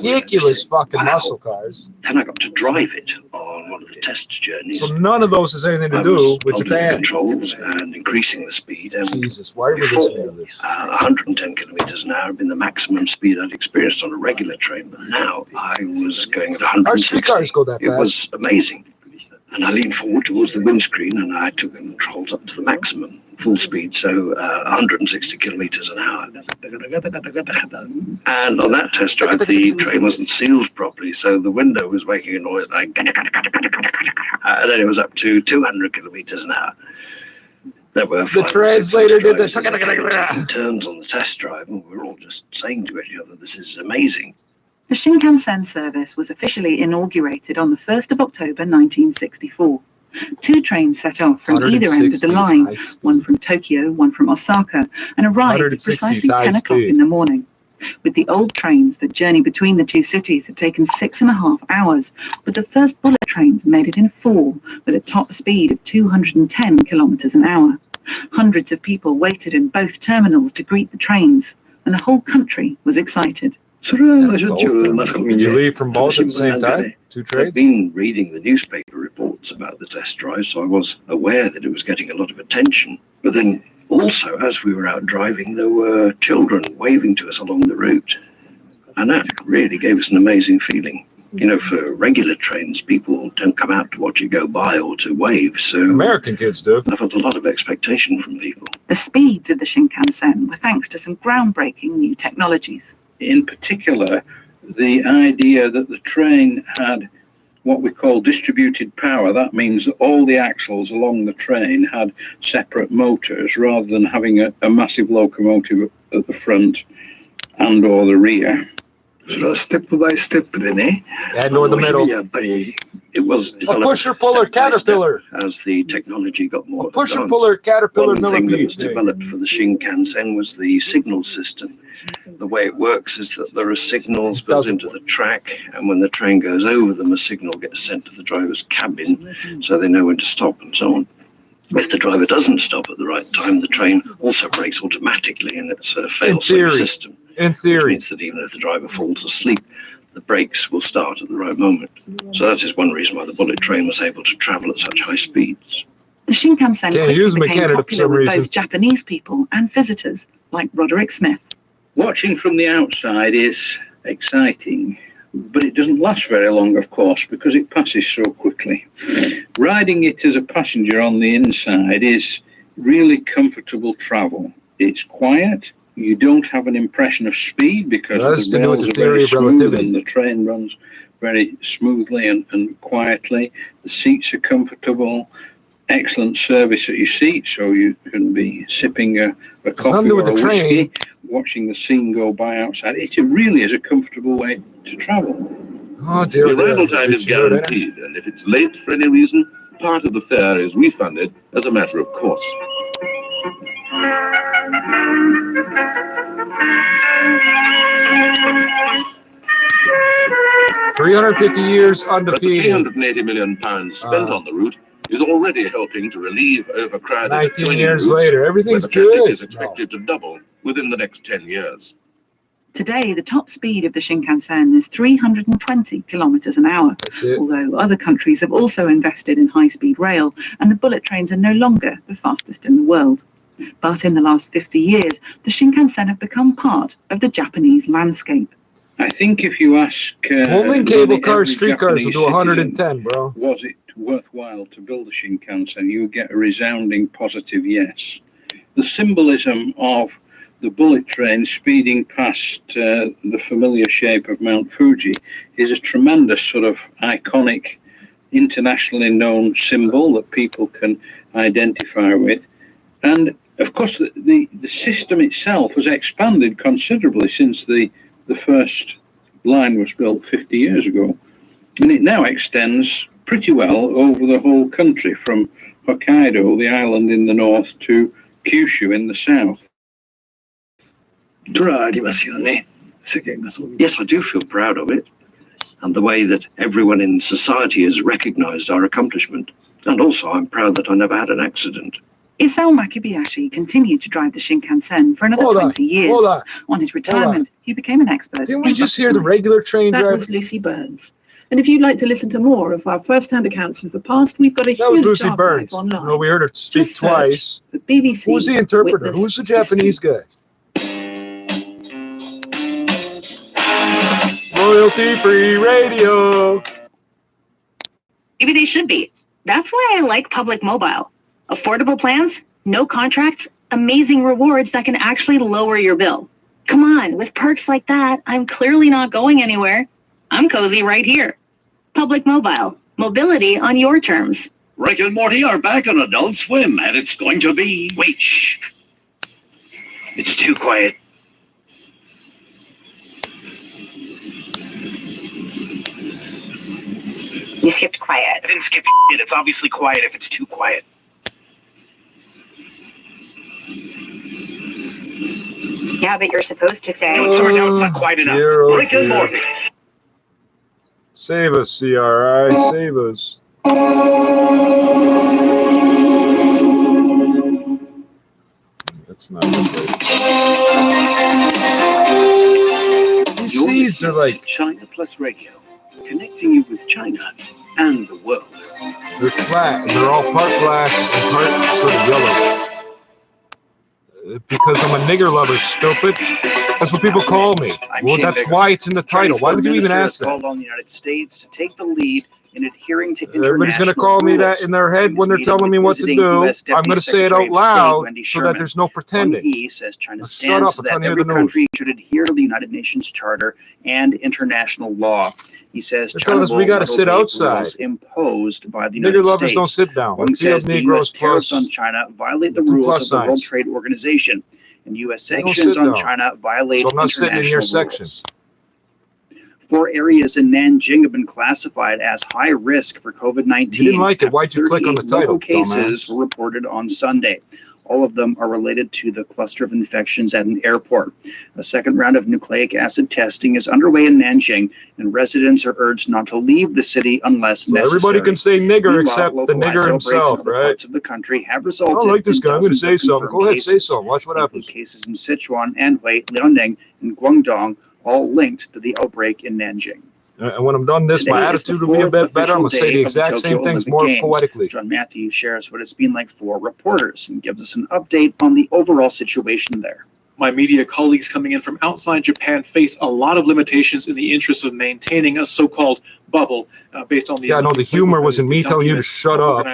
ridiculous fucking muscle cars. Then I got to drive it on one of the test journeys. So none of those has anything to do with Japan. Controls and increasing the speed. And Jesus, why are we listening to this? 110 kilometers an hour had been the maximum speed I'd experienced on a regular train, but now I was going at 160. Our streetcars go that fast. It was amazing. And I leaned forward towards the windscreen and I took the controls up to the maximum, full speed, so 160 kilometers an hour. And on that test drive, the train wasn't sealed properly, so the window was making a noise like, and then it was up to 200 kilometers an hour. There were the translator did the turns on the test drive, and we were all just saying to each other, "This is amazing." The Shinkansen service was officially inaugurated on the 1st of October 1964. 2 trains set off from either end of the line, one from Tokyo, one from Osaka, and arrived at precisely 10 o'clock in the morning. With the old trains, the journey between the two cities had taken 6.5 hours, but the first bullet trains made it in 4, with a top speed of 210 kilometers an hour. Hundreds of people waited in both terminals to greet the trains, and the whole country was excited. Did you leave from both at the same time? 2 trains? I've been reading the newspaper reports about the test drive, so I was aware that it was getting a lot of attention. But then also, as we were out driving, there were children waving to us along the route. And that really gave us an amazing feeling. You know, for regular trains, people don't come out to watch it go by or to wave, so American kids do. I've had a lot of expectation from people. The speeds of the Shinkansen were thanks to some groundbreaking new technologies. In particular, the idea that the train had what we call distributed power. That means that all the axles along the train had separate motors rather than having a massive locomotive at the front and or the rear. Step by step, Rene. Yeah, no in the middle. It was A pusher, puller, caterpillar. As the technology got more A pusher, advanced. puller, caterpillar, One thing that millipede. was developed for the Shinkansen was the signal system. The way it works is that there are signals built into the track, and when the train goes over them, a signal gets sent to the driver's cabin so they know when to stop and so on. If the driver doesn't stop at the right time, the train also brakes automatically, and it's a fail-safe system. In theory. Which means that even if the driver falls asleep, the brakes will start at the right moment. So that is one reason why the bullet train was able to travel at such high speeds. The Shinkansen quickly became popular with both Japanese people and visitors, like Roderick Smith. Watching from the outside is exciting, but it doesn't last very long, of course, because it passes so quickly. Riding it as a passenger on the inside is really comfortable travel. It's quiet. You don't have an impression of speed because the rails are very smooth and the train runs very smoothly and quietly. The seats are comfortable. Excellent service at your seat, so you can be sipping a coffee or a whiskey, watching the scene go by outside. It really is a comfortable way to travel. Oh dear. The arrival time is guaranteed, and if it's late for any reason, part of the fare is refunded as a matter of course. 350 years undefeated. But the £380 million spent on the route is already helping to relieve overcrowded 19 years later, everything's good. Is expected to double within the next 10 years. Today, the top speed of the Shinkansen is 320 kilometers an hour, although other countries have also invested in high-speed rail, and the bullet trains are no longer the fastest in the world. But in the last 50 years, the Shinkansen have become part of the Japanese landscape. I think if you ask... Only cable cars, streetcars will do 110, bro. Was it worthwhile to build a Shinkansen? You would get a resounding positive yes. The symbolism of the bullet train speeding past the familiar shape of Mount Fuji is a tremendous sort of iconic, internationally known symbol that people can identify with. And of course, the system itself has expanded considerably since the first line was built 50 years ago. And it now extends pretty well over the whole country, from Hokkaido, the island in the north, to Kyushu in the south. Yes, I do feel proud of it, and the way that everyone in society has recognized our accomplishment. And also, I'm proud that I never had an accident. Isao Makibayashi continued to drive the Shinkansen for another 20 years. On his retirement, he became an expert. Didn't we just hear the regular train driver? That was Lucy Burns. And if you'd like to listen to more of our first-hand accounts of the past, we've got a huge archive online. No, we heard her speak twice. The BBC. Who's the interpreter? Who's the Japanese guy? Royalty-free radio. Maybe they should be. That's why I like Public Mobile. Affordable plans, no contracts, amazing rewards that can actually lower your bill. Come on, with perks like that, I'm clearly not going anywhere. I'm cozy right here. Public Mobile, mobility on your terms. Rick and Morty are back on Adult Swim, and it's going to be... Wait, shh. It's too quiet. You skipped quiet. I didn't skip shit. It's obviously quiet if it's too quiet. Yeah, but you're supposed to say... No, sorry, no, it's not quiet enough. Rick and Morty. Save us, CRI. Save us. That's not good. These seeds are like... China Plus Radio, connecting you with China and the world. They're flat, and they're all part black and part sort of yellow. Because I'm a nigger lover, stupid. That's what people call me. Well, that's why it's in the title. Why would you even ask that? Called on the United States to take the lead in adhering to everybody's going to call me that in their head when they're telling me what to do. I'm going to say it out loud so that there's no pretending. He says China shut up. I'm trying to hear the news. Country should adhere to the United Nations Charter and international law. He says China we got to sit outside. Imposed by the United Nigger lovers States. don't sit down. He says the U.S. tariffs on China violate the rules of the World Trade Organization, and U.S. sanctions on China violate international rules. 4 areas in Nanjing have been classified as high risk for COVID-19. You didn't like it. Why'd you click on the title? Cases were reported on Sunday. All of them are related to the cluster of infections at an airport. A second round of nucleic acid testing is underway in Nanjing, and residents are urged not to leave the city unless necessary. Everybody can say nigger except the nigger himself, right? Parts of the country have resulted. I like this guy. I'm going to say something. Go ahead, say something. Watch what happens. Cases in Sichuan, Anhui, Liaoning, and Guangdong, all linked to the outbreak in Nanjing. And when I'm done this, my attitude will be a bit better. I'm going to say the exact same things more poetically. John Matthews shares what it's been like for reporters and gives us an update on the overall situation there. My media colleagues coming in from outside Japan face a lot of limitations in the interest of maintaining a so-called bubble based on the... Yeah, no, the humor was in me telling you to shut up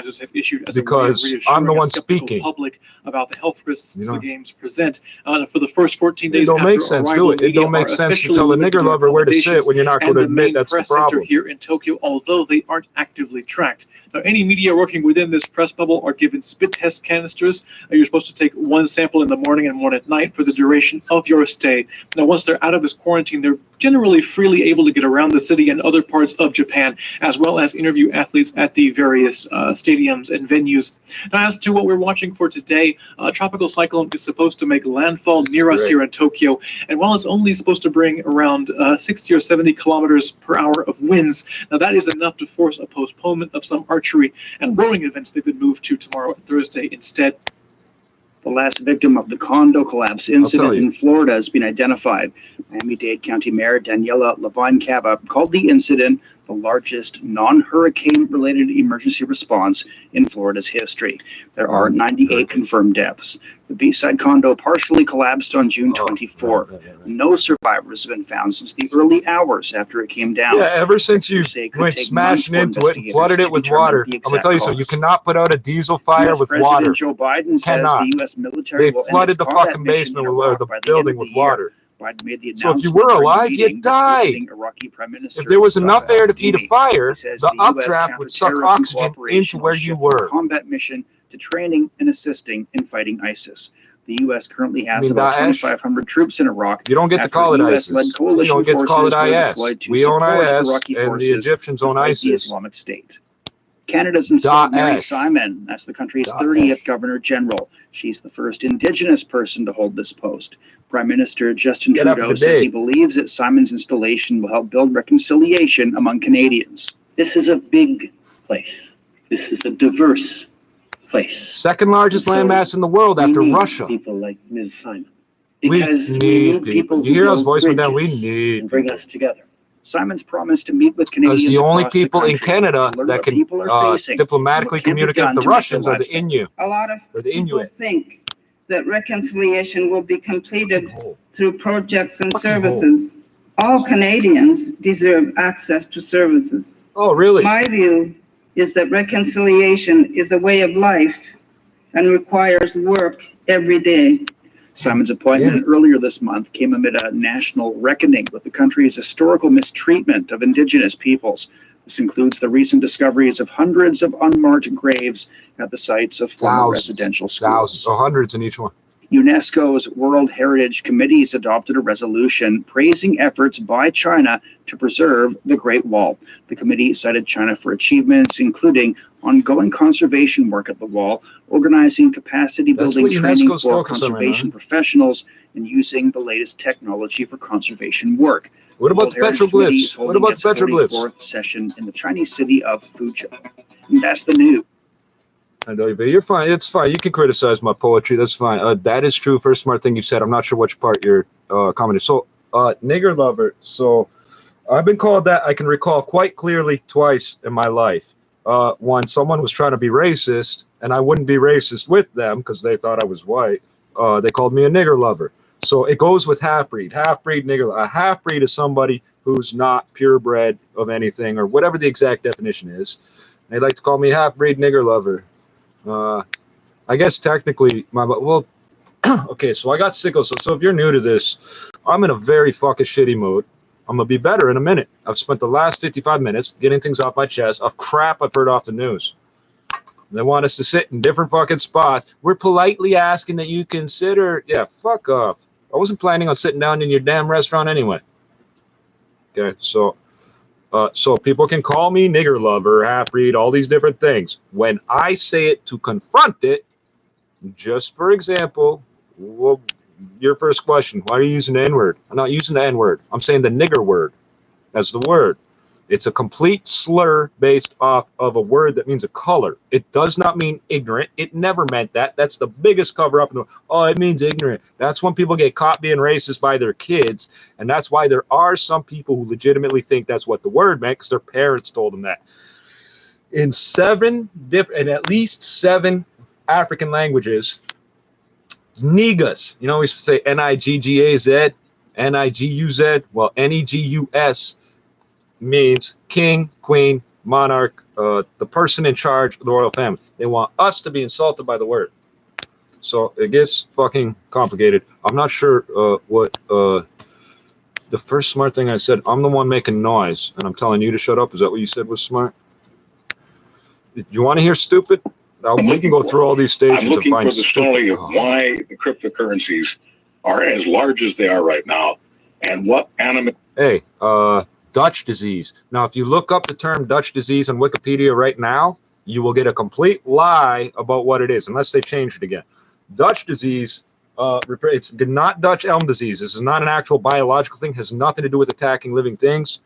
because I'm the one speaking. Public about the health risks the games present. For the first 14 days, it don't make sense, do it. It don't make sense to tell a nigger lover where to sit when you're not going to admit that's the problem. Here in Tokyo, although they aren't actively tracked. Now, any media working within this press bubble are given spit test canisters. You're supposed to take 1 sample in the morning and 1 at night for the duration of your stay. Now, once they're out of this quarantine, they're generally freely able to get around the city and other parts of Japan, as well as interview athletes at the various stadiums and venues. Now, as to what we're watching for today, a tropical cyclone is supposed to make landfall near us here in Tokyo, and while it's only supposed to bring around 60 or 70 kilometers per hour of winds, now that is enough to force a postponement of some archery and rowing events. They've been moved to tomorrow and Thursday instead. The last victim of the condo collapse incident in Florida has been identified. Miami-Dade County Mayor Daniela Levine Cava called the incident the largest non-hurricane-related emergency response in Florida's history. There are 98 confirmed deaths. The Beachside condo partially collapsed on June 24. No survivors have been found since the early hours after it came down. Yeah, ever since you went smashing into it and flooded it with water. I'm going to tell you something. You cannot put out a diesel fire with water. Joe Biden says the U.S. military they flooded the fucking basement or the building with water. So if you were alive, you'd die. If there was enough air to feed a fire, the updraft would suck oxygen into where you were. Combat mission to training and assisting in fighting ISIS. The U.S. currently has about 2,500 troops in Iraq. You don't get to call it ISIS. You don't get to call it IS. We own IS, and the Egyptians own ISIS. The Islamic State. Canada's installed Mary Simon as the country's 30th Governor General. She's the first Indigenous person to hold this post. Prime Minister Justin Trudeau says he believes that Simon's installation will help build reconciliation among Canadians. This is a big place. This is a diverse place. Second largest landmass in the world after Russia. People like Ms. Simon. Because we need people. You hear those voices down? We need bring us together. Simon's promised to meet with Canadians. Because the only people in Canada that can diplomatically communicate with the Russians are the Inuit. A lot of people think that reconciliation will be completed through projects and services. All Canadians deserve access to services. Oh, really? My view is that reconciliation is a way of life and requires work every day. Simon's appointment earlier this month came amid a national reckoning with the country's historical mistreatment of Indigenous peoples. This includes the recent discoveries of hundreds of unmarked graves at the sites of former residential schools. Thousands, so hundreds in each one. UNESCO's World Heritage Committees adopted a resolution praising efforts by China to preserve the Great Wall. The committee cited China for achievements, including ongoing conservation work at the wall, organizing capacity building training for conservation professionals, and using the latest technology for conservation work. What about the petroglyphs? What about the petroglyphs? 44th session in the Chinese city of Fuzhou. And that's the news. I know, but you're fine. It's fine. You can criticize my poetry. That's fine. That is true. First smart thing you said. I'm not sure which part you're commenting. So, nigger lover. So, I've been called that. I can recall quite clearly twice in my life. One, someone was trying to be racist, and I wouldn't be racist with them because they thought I was white. They called me a nigger lover. So it goes with half-breed. Half-breed, nigger. A half-breed is somebody who's not purebred of anything, or whatever the exact definition is. They like to call me half-breed nigger lover. I guess technically, well, okay, so I got sickle. So if you're new to this, I'm in a very fucking shitty mood. I'm going to be better in a minute. I've spent the last 55 minutes getting things off my chest of crap I've heard off the news. They want us to sit in different fucking spots. We're politely asking that you consider, yeah, fuck off. I wasn't planning on sitting down in your damn restaurant anyway. Okay, so people can call me nigger lover, half-breed, all these different things. When I say it to confront it, just for example, well, your first question, why are you using the N-word? I'm not using the N-word. I'm saying the nigger word as the word. It's a complete slur based off of a word that means a color. It does not mean ignorant. It never meant that. That's the biggest cover up. Oh, it means ignorant. That's when people get caught being racist by their kids. And that's why there are some people who legitimately think that's what the word meant because their parents told them that. In at least seven African languages, niggas, you know, we say N-I-G-G-A-Z, N-I-G-U-Z, well, N-E-G-U-S means king, queen, monarch, the person in charge of the royal family. They want us to be insulted by the word. So it gets fucking complicated. I'm not sure what the first smart thing I said. I'm the one making noise, and I'm telling you to shut up. Is that what you said was smart? You want to hear stupid? We can go through all these stations. I'm looking for the story of why the cryptocurrencies are as large as they are right now, and what anime. Hey, Dutch disease. Now, if you look up the term Dutch disease on Wikipedia right now, you will get a complete lie about what it is, unless they change it again. Dutch disease, it's not Dutch elm disease. This is not an actual biological thing. It has nothing to do with attacking living things.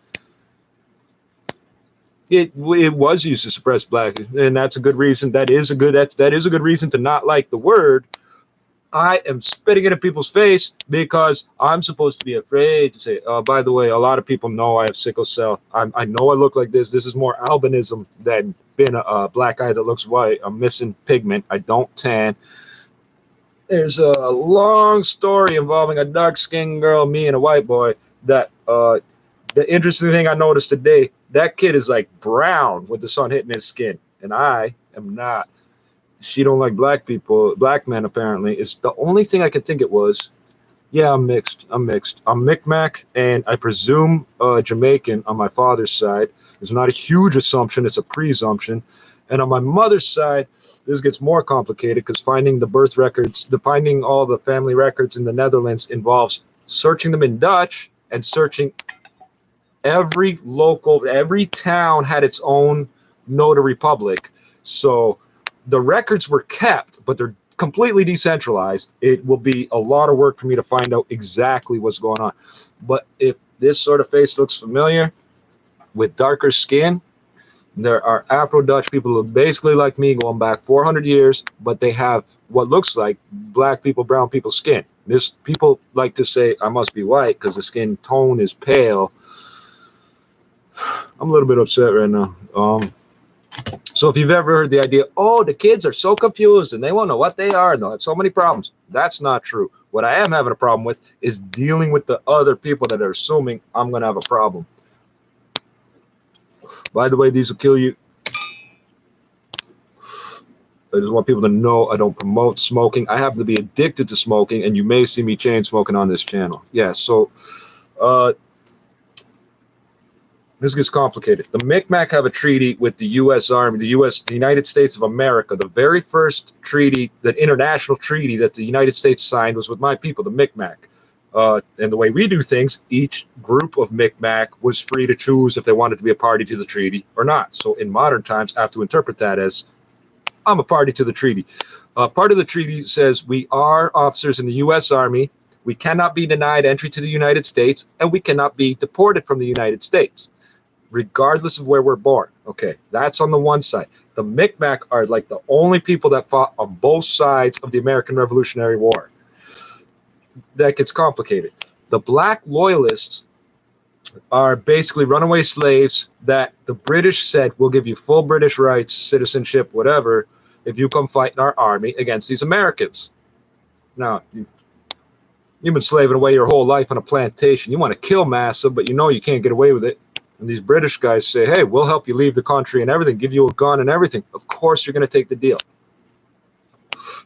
It was used to suppress black, and that's a good reason. That is a good reason to not like the word. I am spitting it in people's face because I'm supposed to be afraid to say, by the way, a lot of people know I have sickle cell. I know I look like this. This is more albinism than being a black guy that looks white. I'm missing pigment. I don't tan. There's a long story involving a dark-skinned girl, me, and a white boy. That the interesting thing I noticed today, that kid is like brown with the sun hitting his skin, and I am not. She don't like black people, black men apparently. It's the only thing I could think it was. Yeah, I'm mixed. I'm Micmac, and I presume Jamaican on my father's side. It's not a huge assumption, it's a presumption. And on my mother's side, this gets more complicated because finding the birth records, finding all the family records in the Netherlands involves searching them in Dutch and searching every town had its own notary public. So the records were kept, but they're completely decentralized. It will be a lot of work for me to find out exactly what's going on. But if this sort of face looks familiar with darker skin, there are Afro-Dutch people who look basically like me going back 400 years, but they have what looks like black people, brown people skin. People like to say I must be white because the skin tone is pale. I'm a little bit upset right now. So if you've ever heard the idea, oh, the kids are so confused and they won't know what they are and they'll have so many problems. That's not true. What I am having a problem with is dealing with the other people that are assuming I'm going to have a problem. By the way, these will kill you. I just want people to know I don't promote smoking. I happen to be addicted to smoking, and you may see me chain smoking on this channel. Yeah, so this gets complicated. The Micmac have a treaty with the U.S. Army, the United States of America. The very first treaty, that international treaty that the United States signed was with my people, the Micmac. And the way we do things, each group of Micmac was free to choose if they wanted to be a party to the treaty or not. So in modern times, I have to interpret that as I'm a party to the treaty. Part of the treaty says we are officers in the U.S. Army. We cannot be denied entry to the United States, and we cannot be deported from the United States, regardless of where we're born. Okay, that's on the one side. The Micmac are like the only people that fought on both sides of the American Revolutionary War. That gets complicated. The black loyalists are basically runaway slaves that the British said, we'll give you full British rights, citizenship, whatever, if you come fight in our army against these Americans. Now, you've been slaving away your whole life on a plantation. You want to kill Massa, but you know you can't get away with it. And these British guys say, hey, we'll help you leave the country and everything, give you a gun and everything. Of course you're going to take the deal.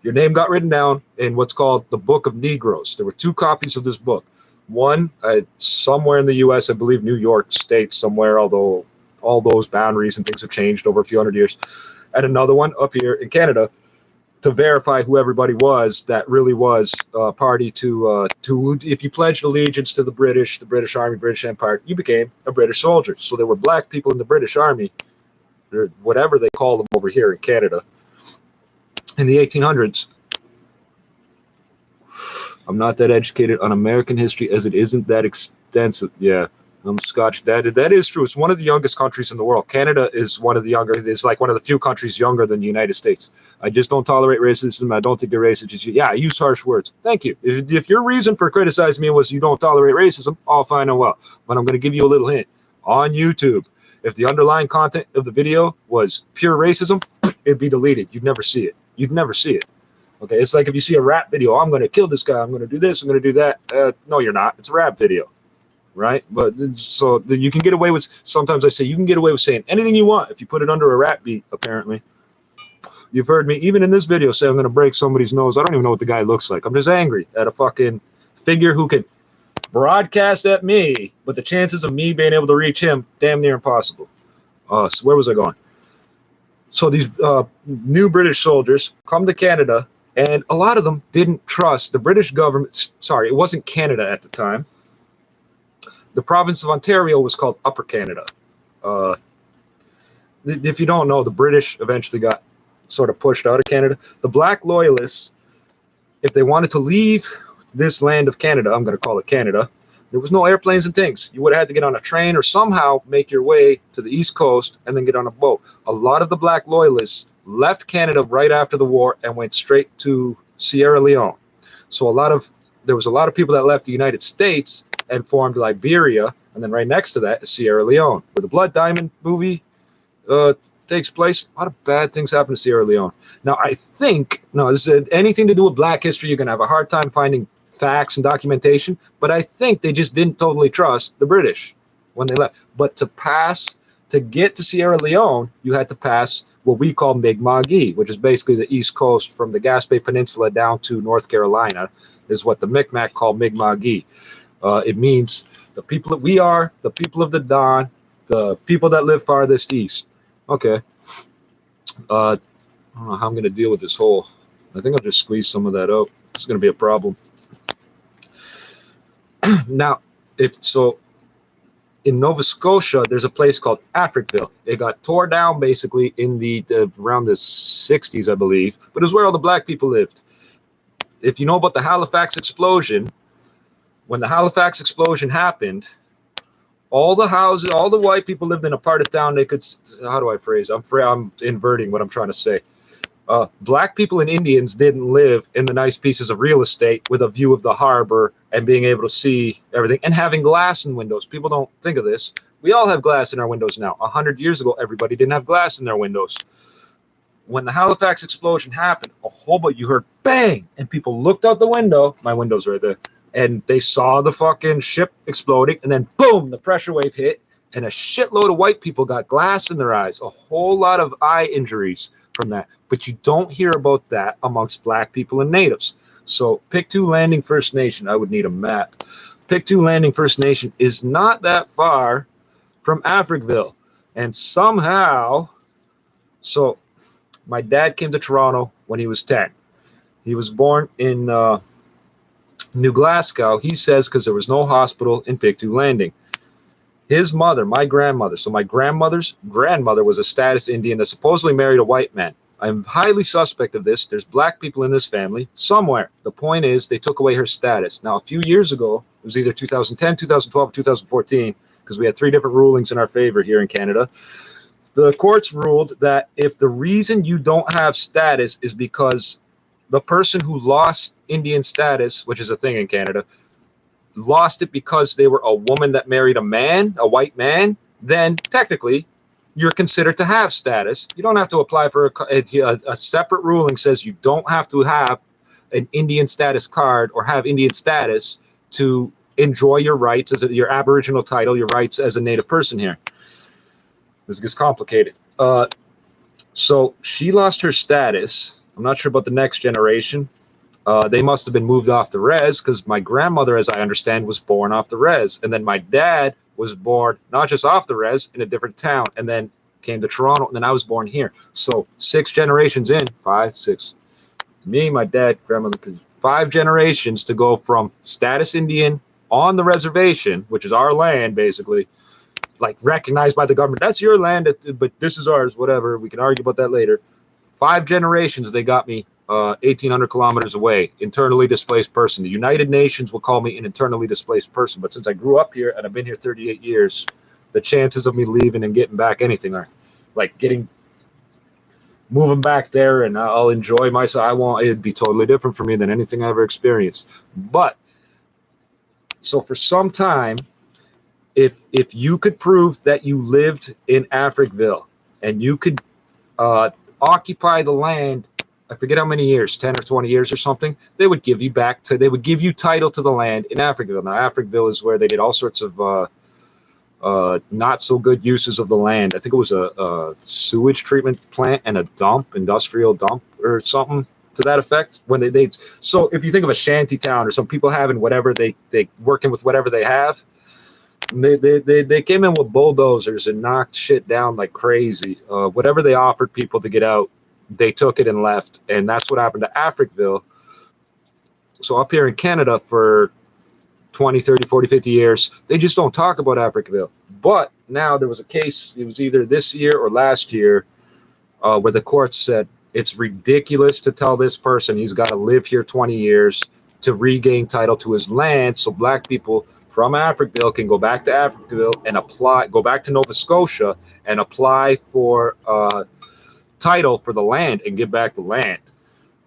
Your name got written down in what's called the Book of Negroes. There were 2 copies of this book. One, somewhere in the U.S., I believe New York State somewhere, although all those boundaries and things have changed over a few hundred years. And another one up here in Canada to verify who everybody was that really was party to if you pledged allegiance to the British Army, British Empire, you became a British soldier. So there were black people in the British Army, or whatever they call them over here in Canada, in the 1800s. I'm not that educated on American history as it isn't that extensive. Yeah, I'm Scotch. That is true. It's one of the youngest countries in the world. Canada is one of the younger. It's like one of the few countries younger than the United States. I just don't tolerate racism. I don't think you're racist. Yeah, I use harsh words. Thank you. If your reason for criticizing me was you don't tolerate racism, all fine and well. But I'm going to give you a little hint. On YouTube, if the underlying content of the video was pure racism, it'd be deleted. You'd never see it. You'd never see it. Okay, it's like if you see a rap video, I'm going to kill this guy, I'm going to do this, I'm going to do that. No, you're not. It's a rap video, right? But so you can get away with, sometimes I say you can get away with saying anything you want if you put it under a rap beat, apparently. You've heard me, even in this video, say I'm going to break somebody's nose. I don't even know what the guy looks like. I'm just angry at a fucking figure who can broadcast at me, but the chances of me being able to reach him, damn near impossible. So where was I going? So these new British soldiers come to Canada, and a lot of them didn't trust the British government. Sorry, it wasn't Canada at the time. The province of Ontario was called Upper Canada. If you don't know, the British eventually got sort of pushed out of Canada. The black loyalists, if they wanted to leave this land of Canada, I'm going to call it Canada, there was no airplanes and things. You would have had to get on a train or somehow make your way to the East Coast and then get on a boat. A lot of the black loyalists left Canada right after the war and went straight to Sierra Leone. So there was a lot of people that left the United States and formed Liberia, and then right next to that is Sierra Leone, where the Blood Diamond movie takes place. A lot of bad things happen to Sierra Leone. Now, I think, this is anything to do with black history, you're going to have a hard time finding facts and documentation, but I think they just didn't totally trust the British when they left. But to get to Sierra Leone, you had to pass what we call Mi'kma'ki, which is basically the East Coast from the Gaspé Peninsula down to North Carolina, is what the Micmac call Mi'kma'ki. It means the people that we are, the people of the Don, the people that live farthest east. Okay. I don't know how I'm going to deal with this whole. I think I'll just squeeze some of that out. It's going to be a problem. Now, in Nova Scotia, there's a place called Africville. It got tore down basically in around the 60s, I believe, but it was where all the black people lived. If you know about the Halifax explosion, when the Halifax explosion happened, all the houses, all the white people lived in a part of town they could, how do I phrase? I'm inverting what I'm trying to say. Black people and Indians didn't live in the nice pieces of real estate with a view of the harbor and being able to see everything and having glass in windows. People don't think of this. We all have glass in our windows now. 100 years ago, everybody didn't have glass in their windows. When the Halifax explosion happened, you heard bang, and people looked out the window. My window's right there. And they saw the fucking ship exploding, and then boom, the pressure wave hit, and a shitload of white people got glass in their eyes. A whole lot of eye injuries from that. But you don't hear about that amongst black people and natives. So Pictou Landing First Nation, I would need a map. Pictou Landing First Nation is not that far from Africville. And somehow, so my dad came to Toronto when he was 10. He was born in New Glasgow, he says, because there was no hospital in Pictou Landing. His mother, my grandmother, so my grandmother's grandmother was a status Indian that supposedly married a white man. I'm highly suspect of this. There's black people in this family somewhere. The point is they took away her status. Now, a few years ago, it was either 2010, 2012, or 2014, because we had 3 different rulings in our favor here in Canada. The courts ruled that if the reason you don't have status is because the person who lost Indian status, which is a thing in Canada, lost it because they were a woman that married a man, a white man, then technically you're considered to have status. You don't have to apply for a separate ruling says you don't have to have an Indian status card or have Indian status to enjoy your rights as your Aboriginal title, your rights as a native person here. This gets complicated. So she lost her status. I'm not sure about the next generation. They must have been moved off the res, because my grandmother, as I understand, was born off the res. And then my dad was born not just off the res, in a different town, and then came to Toronto, and then I was born here. So 6 generations in, 5, 6. Me, my dad, grandmother, 5 generations to go from status Indian on the reservation, which is our land, basically, like recognized by the government. That's your land, but this is ours, whatever. We can argue about that later. 5 generations, they got me 1,800 kilometers away, internally displaced person. The United Nations will call me an internally displaced person, but since I grew up here and I've been here 38 years, the chances of me leaving and getting back anything are like moving back there, and I'll enjoy myself. It'd be totally different for me than anything I ever experienced. But so for some time, if you could prove that you lived in Africville and you could occupy the land, I forget how many years, 10 or 20 years or something, they would give you title to the land in Africville. Now, Africville is where they did all sorts of not so good uses of the land. I think it was a sewage treatment plant and a industrial dump or something to that effect. When so if you think of a shanty town or some people having whatever they working with whatever they have, they came in with bulldozers and knocked shit down like crazy. Whatever they offered people to get out, they took it and left, and that's what happened to Africville. So up here in Canada for 20, 30, 40, 50 years, they just don't talk about Africville. But now there was a case, it was either this year or last year, where the court said it's ridiculous to tell this person he's got to live here 20 years to regain title to his land, so black people from Africville can go back to Africville and go back to Nova Scotia and apply for title for the land and get back the land,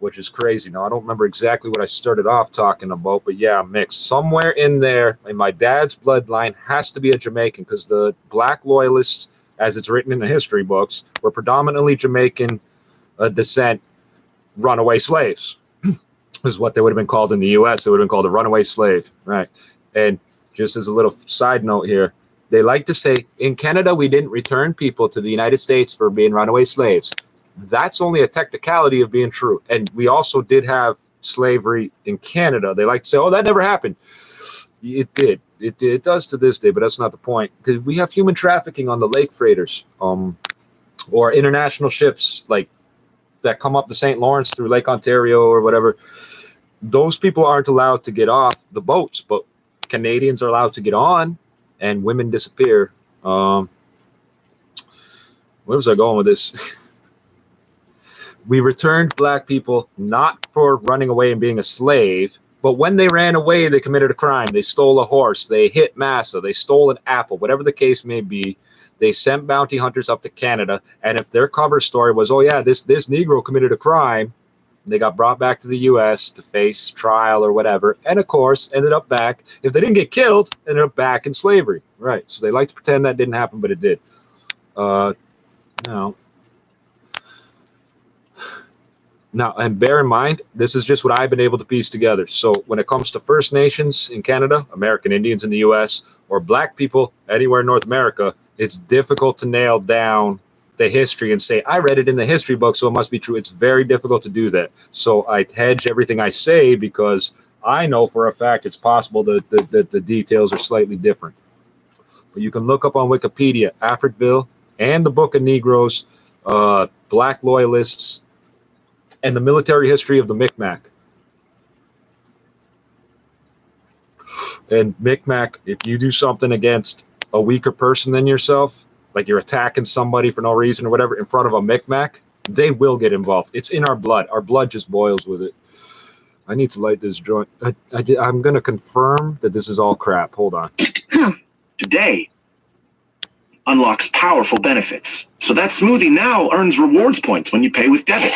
which is crazy. Now, I don't remember exactly what I started off talking about, but yeah, mixed. Somewhere in there, in my dad's bloodline, has to be a Jamaican, because the black loyalists, as it's written in the history books, were predominantly Jamaican descent runaway slaves, is what they would have been called in the U.S. They would have been called a runaway slave, right? And just as a little side note here, they like to say, in Canada, we didn't return people to the United States for being runaway slaves. That's only a technicality of being true. And we also did have slavery in Canada. They like to say, oh, that never happened. It did. It does to this day, but that's not the point. Because we have human trafficking on the lake freighters, or international ships like that come up the St. Lawrence through Lake Ontario or whatever. Those people aren't allowed to get off the boats, but Canadians are allowed to get on, and women disappear. Where was I going with this? We returned black people not for running away and being a slave, but when they ran away, they committed a crime. They stole a horse, they hit massa, they stole an apple, whatever the case may be. They sent bounty hunters up to Canada, and if their cover story was, oh yeah, this Negro committed a crime, they got brought back to the U.S. to face trial or whatever, and of course ended up back, if they didn't get killed, ended up back in slavery, right? So they like to pretend that didn't happen, but it did. Now, and bear in mind, this is just what I've been able to piece together. So when it comes to First Nations in Canada, American Indians in the U.S., or black people anywhere in North America, it's difficult to nail down the history and say, I read it in the history book, so it must be true. It's very difficult to do that. So I hedge everything I say because I know for a fact it's possible that the details are slightly different. But you can look up on Wikipedia, Africville and the Book of Negroes, black loyalists, and the military history of the Micmac. And Micmac, if you do something against a weaker person than yourself, like you're attacking somebody for no reason or whatever in front of a Micmac, they will get involved. It's in our blood. Our blood just boils with it. I need to light this joint. I'm going to confirm that this is all crap. Hold on. Today unlocks powerful benefits. So that smoothie now earns rewards points when you pay with debit.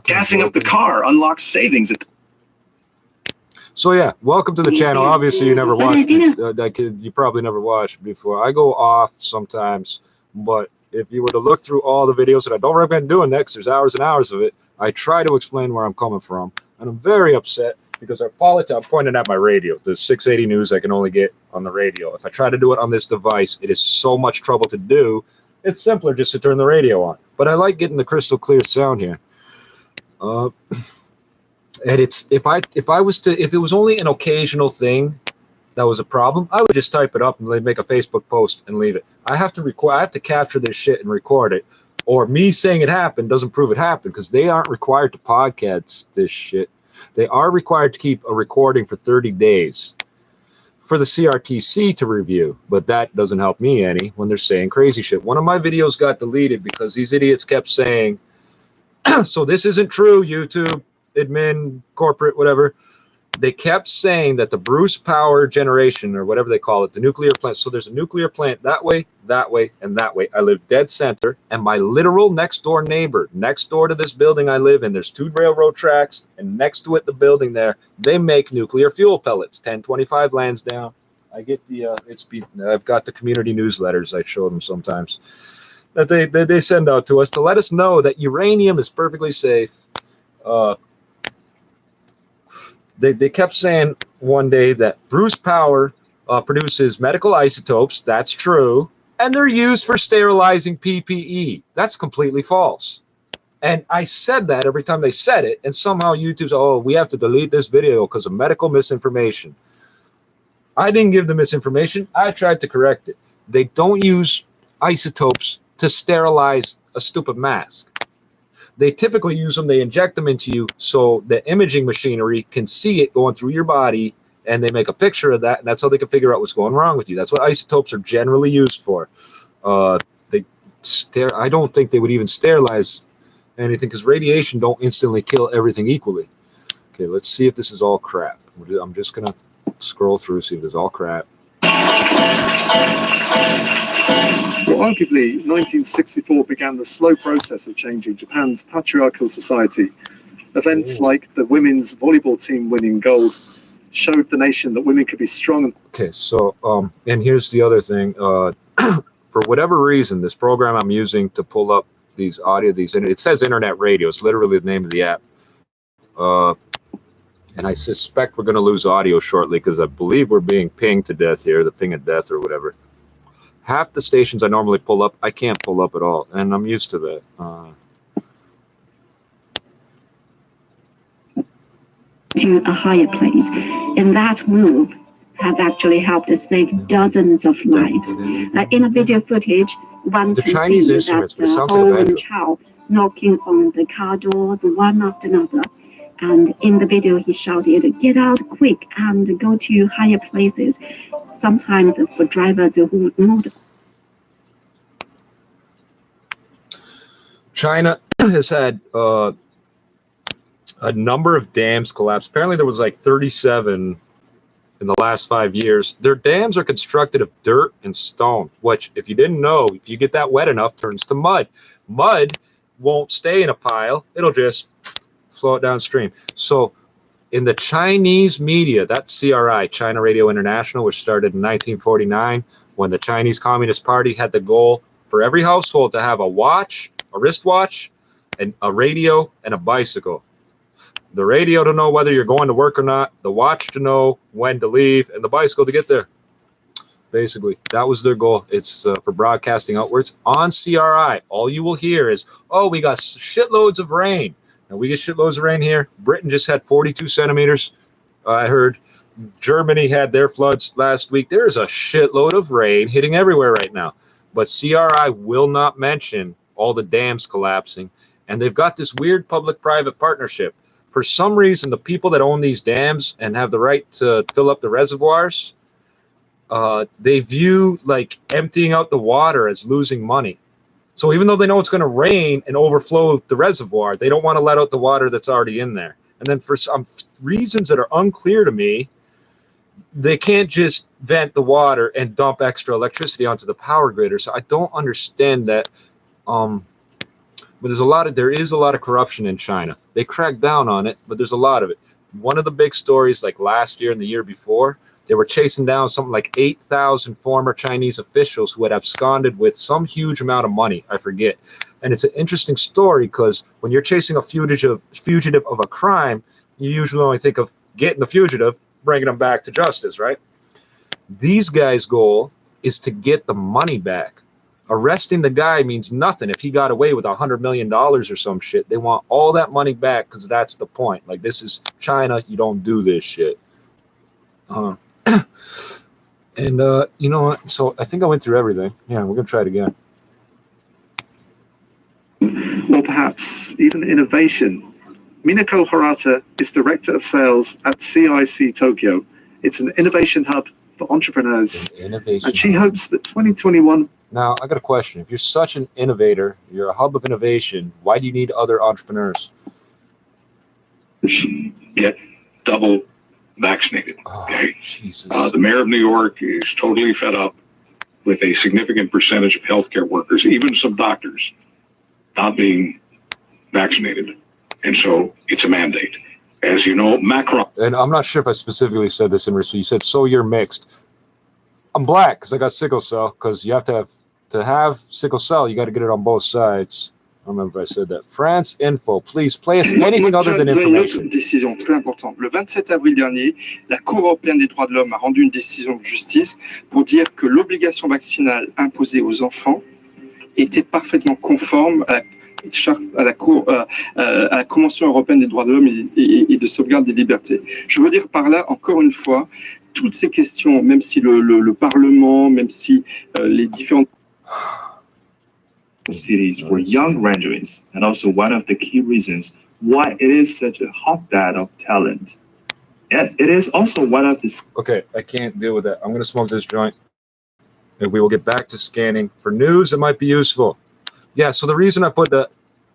Gassing up the car unlocks savings. So yeah, welcome to the channel. Obviously, you never watched it. You probably never watched before. I go off sometimes, but if you were to look through all the videos, and I don't recommend doing that because there's hours and hours of it, I try to explain where I'm coming from. And I'm very upset because our politics, I'm pointing at my radio, the 680 news I can only get on the radio. If I try to do it on this device, it is so much trouble to do. It's simpler just to turn the radio on. But I like getting the crystal clear sound here. And it's if it was only an occasional thing that was a problem, I would just type it up and make a Facebook post and leave it. I have to capture this shit and record it. Or me saying it happened doesn't prove it happened, because they aren't required to podcast this shit. They are required to keep a recording for 30 days for the CRTC to review, but that doesn't help me any when they're saying crazy shit. One of my videos got deleted because these idiots kept saying, so this isn't true, YouTube, admin, corporate, whatever. They kept saying that the Bruce Power generation, or whatever they call it, the nuclear plant. So there's a nuclear plant that way, and that way. I live dead center, and my literal next door neighbor, next door to this building I live in, there's 2 railroad tracks, and next to it, the building there, they make nuclear fuel pellets. 1025 Lansdowne. I get the I've got the community newsletters I show them sometimes that they send out to us to let us know that uranium is perfectly safe. They kept saying one day that Bruce Power produces medical isotopes. That's true. And they're used for sterilizing PPE. That's completely false. And I said that every time they said it, and somehow YouTube's, oh, we have to delete this video because of medical misinformation. I didn't give the misinformation. I tried to correct it. They don't use isotopes to sterilize a stupid mask. They typically use them, they inject them into you so the imaging machinery can see it going through your body, and they make a picture of that, and that's how they can figure out what's going wrong with you. That's what isotopes are generally used for. I don't think they would even sterilize anything, because radiation don't instantly kill everything equally. Okay, let's see if this is all crap. I'm just going to scroll through, see if it's all crap. Well, arguably, 1964 began the slow process of changing Japan's patriarchal society. Events like the women's volleyball team winning gold showed the nation that women could be strong. Okay, so, and here's the other thing. For whatever reason, this program I'm using to pull up these audio, it says internet radio. It's literally the name of the app. And I suspect we're going to lose audio shortly, because I believe we're being pinged to death here, the ping of death or whatever. Half the stations I normally pull up, I can't pull up at all, and I'm used to that. To a higher place, and that move have actually helped to save dozens of lives. Like in a video footage, one can Chinese see instruments, that Owen Chow knocking on the car doors one after another. And in the video, he shouted, "Get out quick and go to higher places." Sometimes for drivers who moved. China has had a number of dams collapse. Apparently there was like 37 in the last 5 years. Their dams are constructed of dirt and stone, which, if you didn't know, if you get that wet enough, turns to mud. Mud won't stay in a pile. It'll just float downstream. So in the Chinese media, that's CRI, China Radio International, which started in 1949, when the Chinese Communist Party had the goal for every household to have a watch, a wristwatch, and a radio, and a bicycle. The radio to know whether you're going to work or not, the watch to know when to leave, and the bicycle to get there. Basically, that was their goal. It's for broadcasting outwards. On CRI, all you will hear is, oh, we got shitloads of rain. And we get shitloads of rain here. Britain just had 42 centimeters. I heard Germany had their floods last week. There's a shitload of rain hitting everywhere right now. But CRI will not mention all the dams collapsing. And they've got this weird public-private partnership. For some reason, the people that own these dams and have the right to fill up the reservoirs, they view like emptying out the water as losing money. So even though they know it's going to rain and overflow the reservoir, they don't want to let out the water that's already in there. And then for some reasons that are unclear to me, they can't just vent the water and dump extra electricity onto the power grid. So I don't understand that. But there is a lot of corruption in China. They crack down on it, but there's a lot of it. One of the big stories, like last year and the year before, they were chasing down something like 8,000 former Chinese officials who had absconded with some huge amount of money. I forget. And it's an interesting story, because when you're chasing a fugitive of a crime, You usually only think of getting the fugitive, bringing them back to justice, right? These guys' goal is to get the money back. Arresting the guy means nothing if he got away with $100 million or some shit. They want all that money back because that's the point. Like, this is China. You don't do this shit. And you know what? So I think I went through everything. Yeah, we're going to try it again. Or perhaps even innovation. Minako Harata is Director of Sales at CIC Tokyo. It's an innovation hub for entrepreneurs. And she hopes that 2021... Now, I got a question. If you're such an innovator, you're a hub of innovation, why do you need other entrepreneurs? Get double vaccinated. Okay. Jesus. The mayor of New York is totally fed up with a significant percentage of healthcare workers, even some doctors, not being vaccinated. And so it's a mandate. As you know, Macron. And I'm not sure if I specifically said this in response. You said, so you're mixed. I'm black because I got sickle cell, because you have to have sickle cell, you got to get it on both sides. I don't remember if I said that. France Info, please play us anything other than information. Une décision très importante. Le 27 avril dernier, la Cour européenne des droits de l'homme a rendu une décision de justice pour dire que l'obligation vaccinale imposée aux enfants était parfaitement conforme à la Convention européenne des droits de l'homme et de sauvegarde des libertés. Je veux dire par là, encore une fois, toutes ces questions, même si le Parlement, même si les différentes cities for young graduates, and also one of the key reasons why it is such a hotbed of talent. And it is also one of the... Okay, I can't deal with that. I'm going to smoke this joint, and we will get back to scanning for news that might be useful. Yeah, so the reason I put the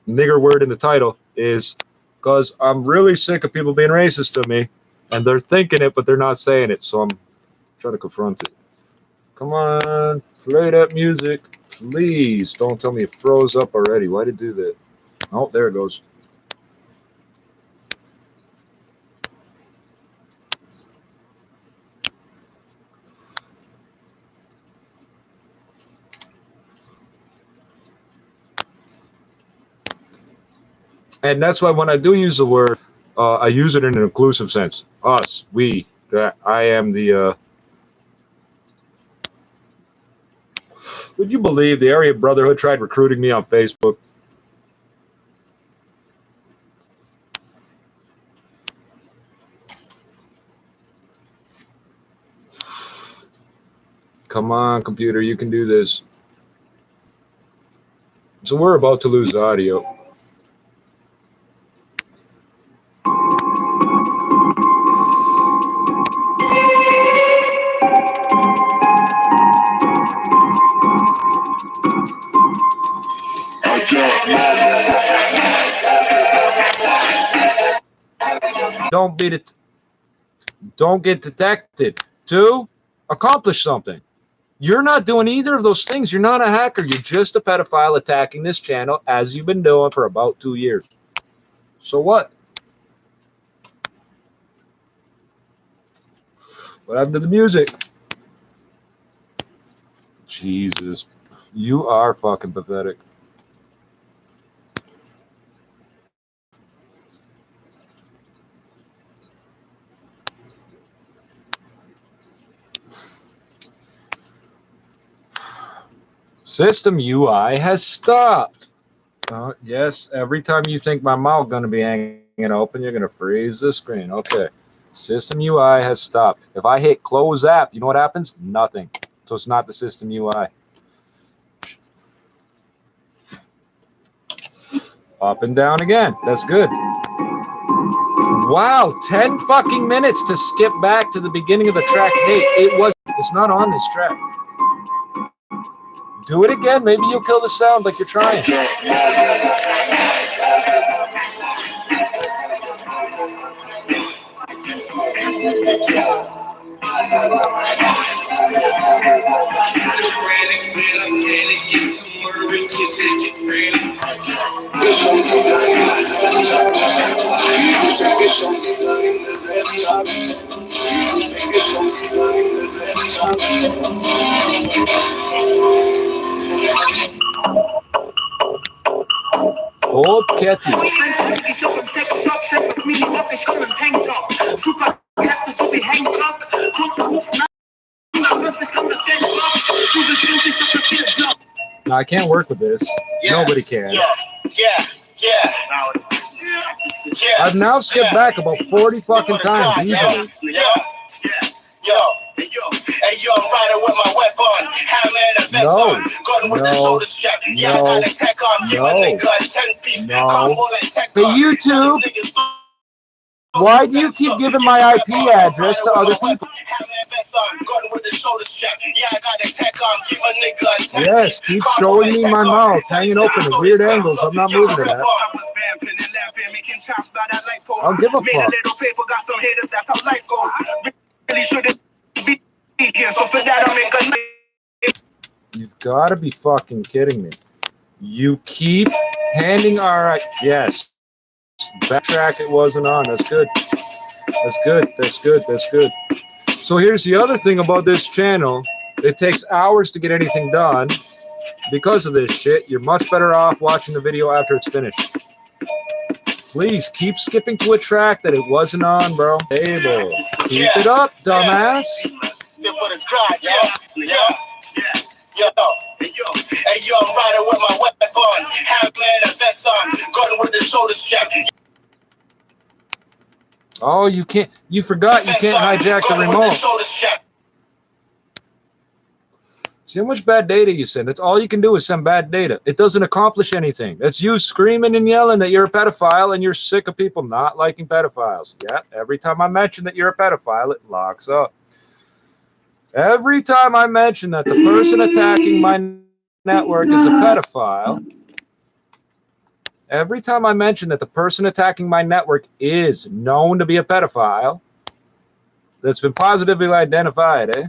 nigger word in the title is because I'm really sick of people being racist to me, and they're thinking it, but they're not saying it, so I'm trying to confront it. Come on, play that music. Please don't tell me it froze up already. Why did it do that? Oh, there it goes. And that's why when I do use the word, I use it in an inclusive sense. Us, we, that I am the... Would you believe the Aryan Brotherhood tried recruiting me on Facebook? Come on, computer, you can do this. So we're about to lose audio. Don't get detected. 2, accomplish something. You're not doing either of those things. You're not a hacker. You're just a pedophile attacking this channel as you've been doing for about 2 years. So what? What happened to the music? Jesus. You are fucking pathetic. System UI has stopped. Yes, every time you think my mouth going to be hanging open, you're going to freeze the screen. Okay. System UI has stopped. If I hit close app, you know what happens? Nothing. So it's not the system UI. Up and down again. That's good. Wow, 10 fucking minutes to skip back to the beginning of the track. Hey, it's not on this track. Do it again. Maybe you'll kill the sound like you're trying. Gold Ketty. No, I can't work with this. Nobody can. I've now skipped back about 40 fucking times easily. No. Hey, YouTube, why do you keep giving my IP address to other people? Yes, keep showing me my mouth hanging open at weird angles. I'm not moving to that. I don't give a fuck. You've got to be fucking kidding me. You keep handing our... Yes. Backtrack, it wasn't on. That's good. That's good. That's good. That's good. So here's the other thing about this channel. It takes hours to get anything done. Because of this shit, you're much better off watching the video after it's finished. Please keep skipping to a track that it wasn't on, bro. Able. Keep it up, dumbass. Hey, yo, I'm riding with my weapon on. Handman and vest on. Going with the shoulder strap. Oh, you can't. You forgot you can't hijack the remote. See how much bad data you send? That's all you can do is send bad data. It doesn't accomplish anything. That's you screaming and yelling that you're a pedophile and you're sick of people not liking pedophiles. Yeah, every time I mention that you're a pedophile, it locks up. Every time I mention that the person attacking my network is a pedophile, every time I mention that the person attacking my network is known to be a pedophile, that's been positively identified, eh?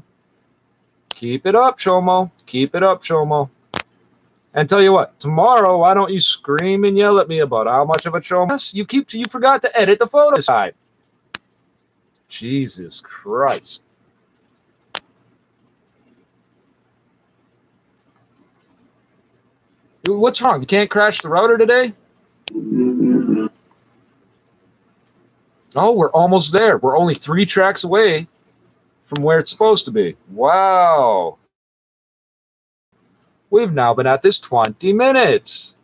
Keep it up, Shomo. Keep it up, Shomo. And tell you what, tomorrow, why don't you scream and yell at me about how much of a Shomo? You forgot to edit the photo side. Jesus Christ. What's wrong? You can't crash the router today? Oh, we're almost there. We're only 3 tracks away from where it's supposed to be. Wow. We've now been at this 20 minutes.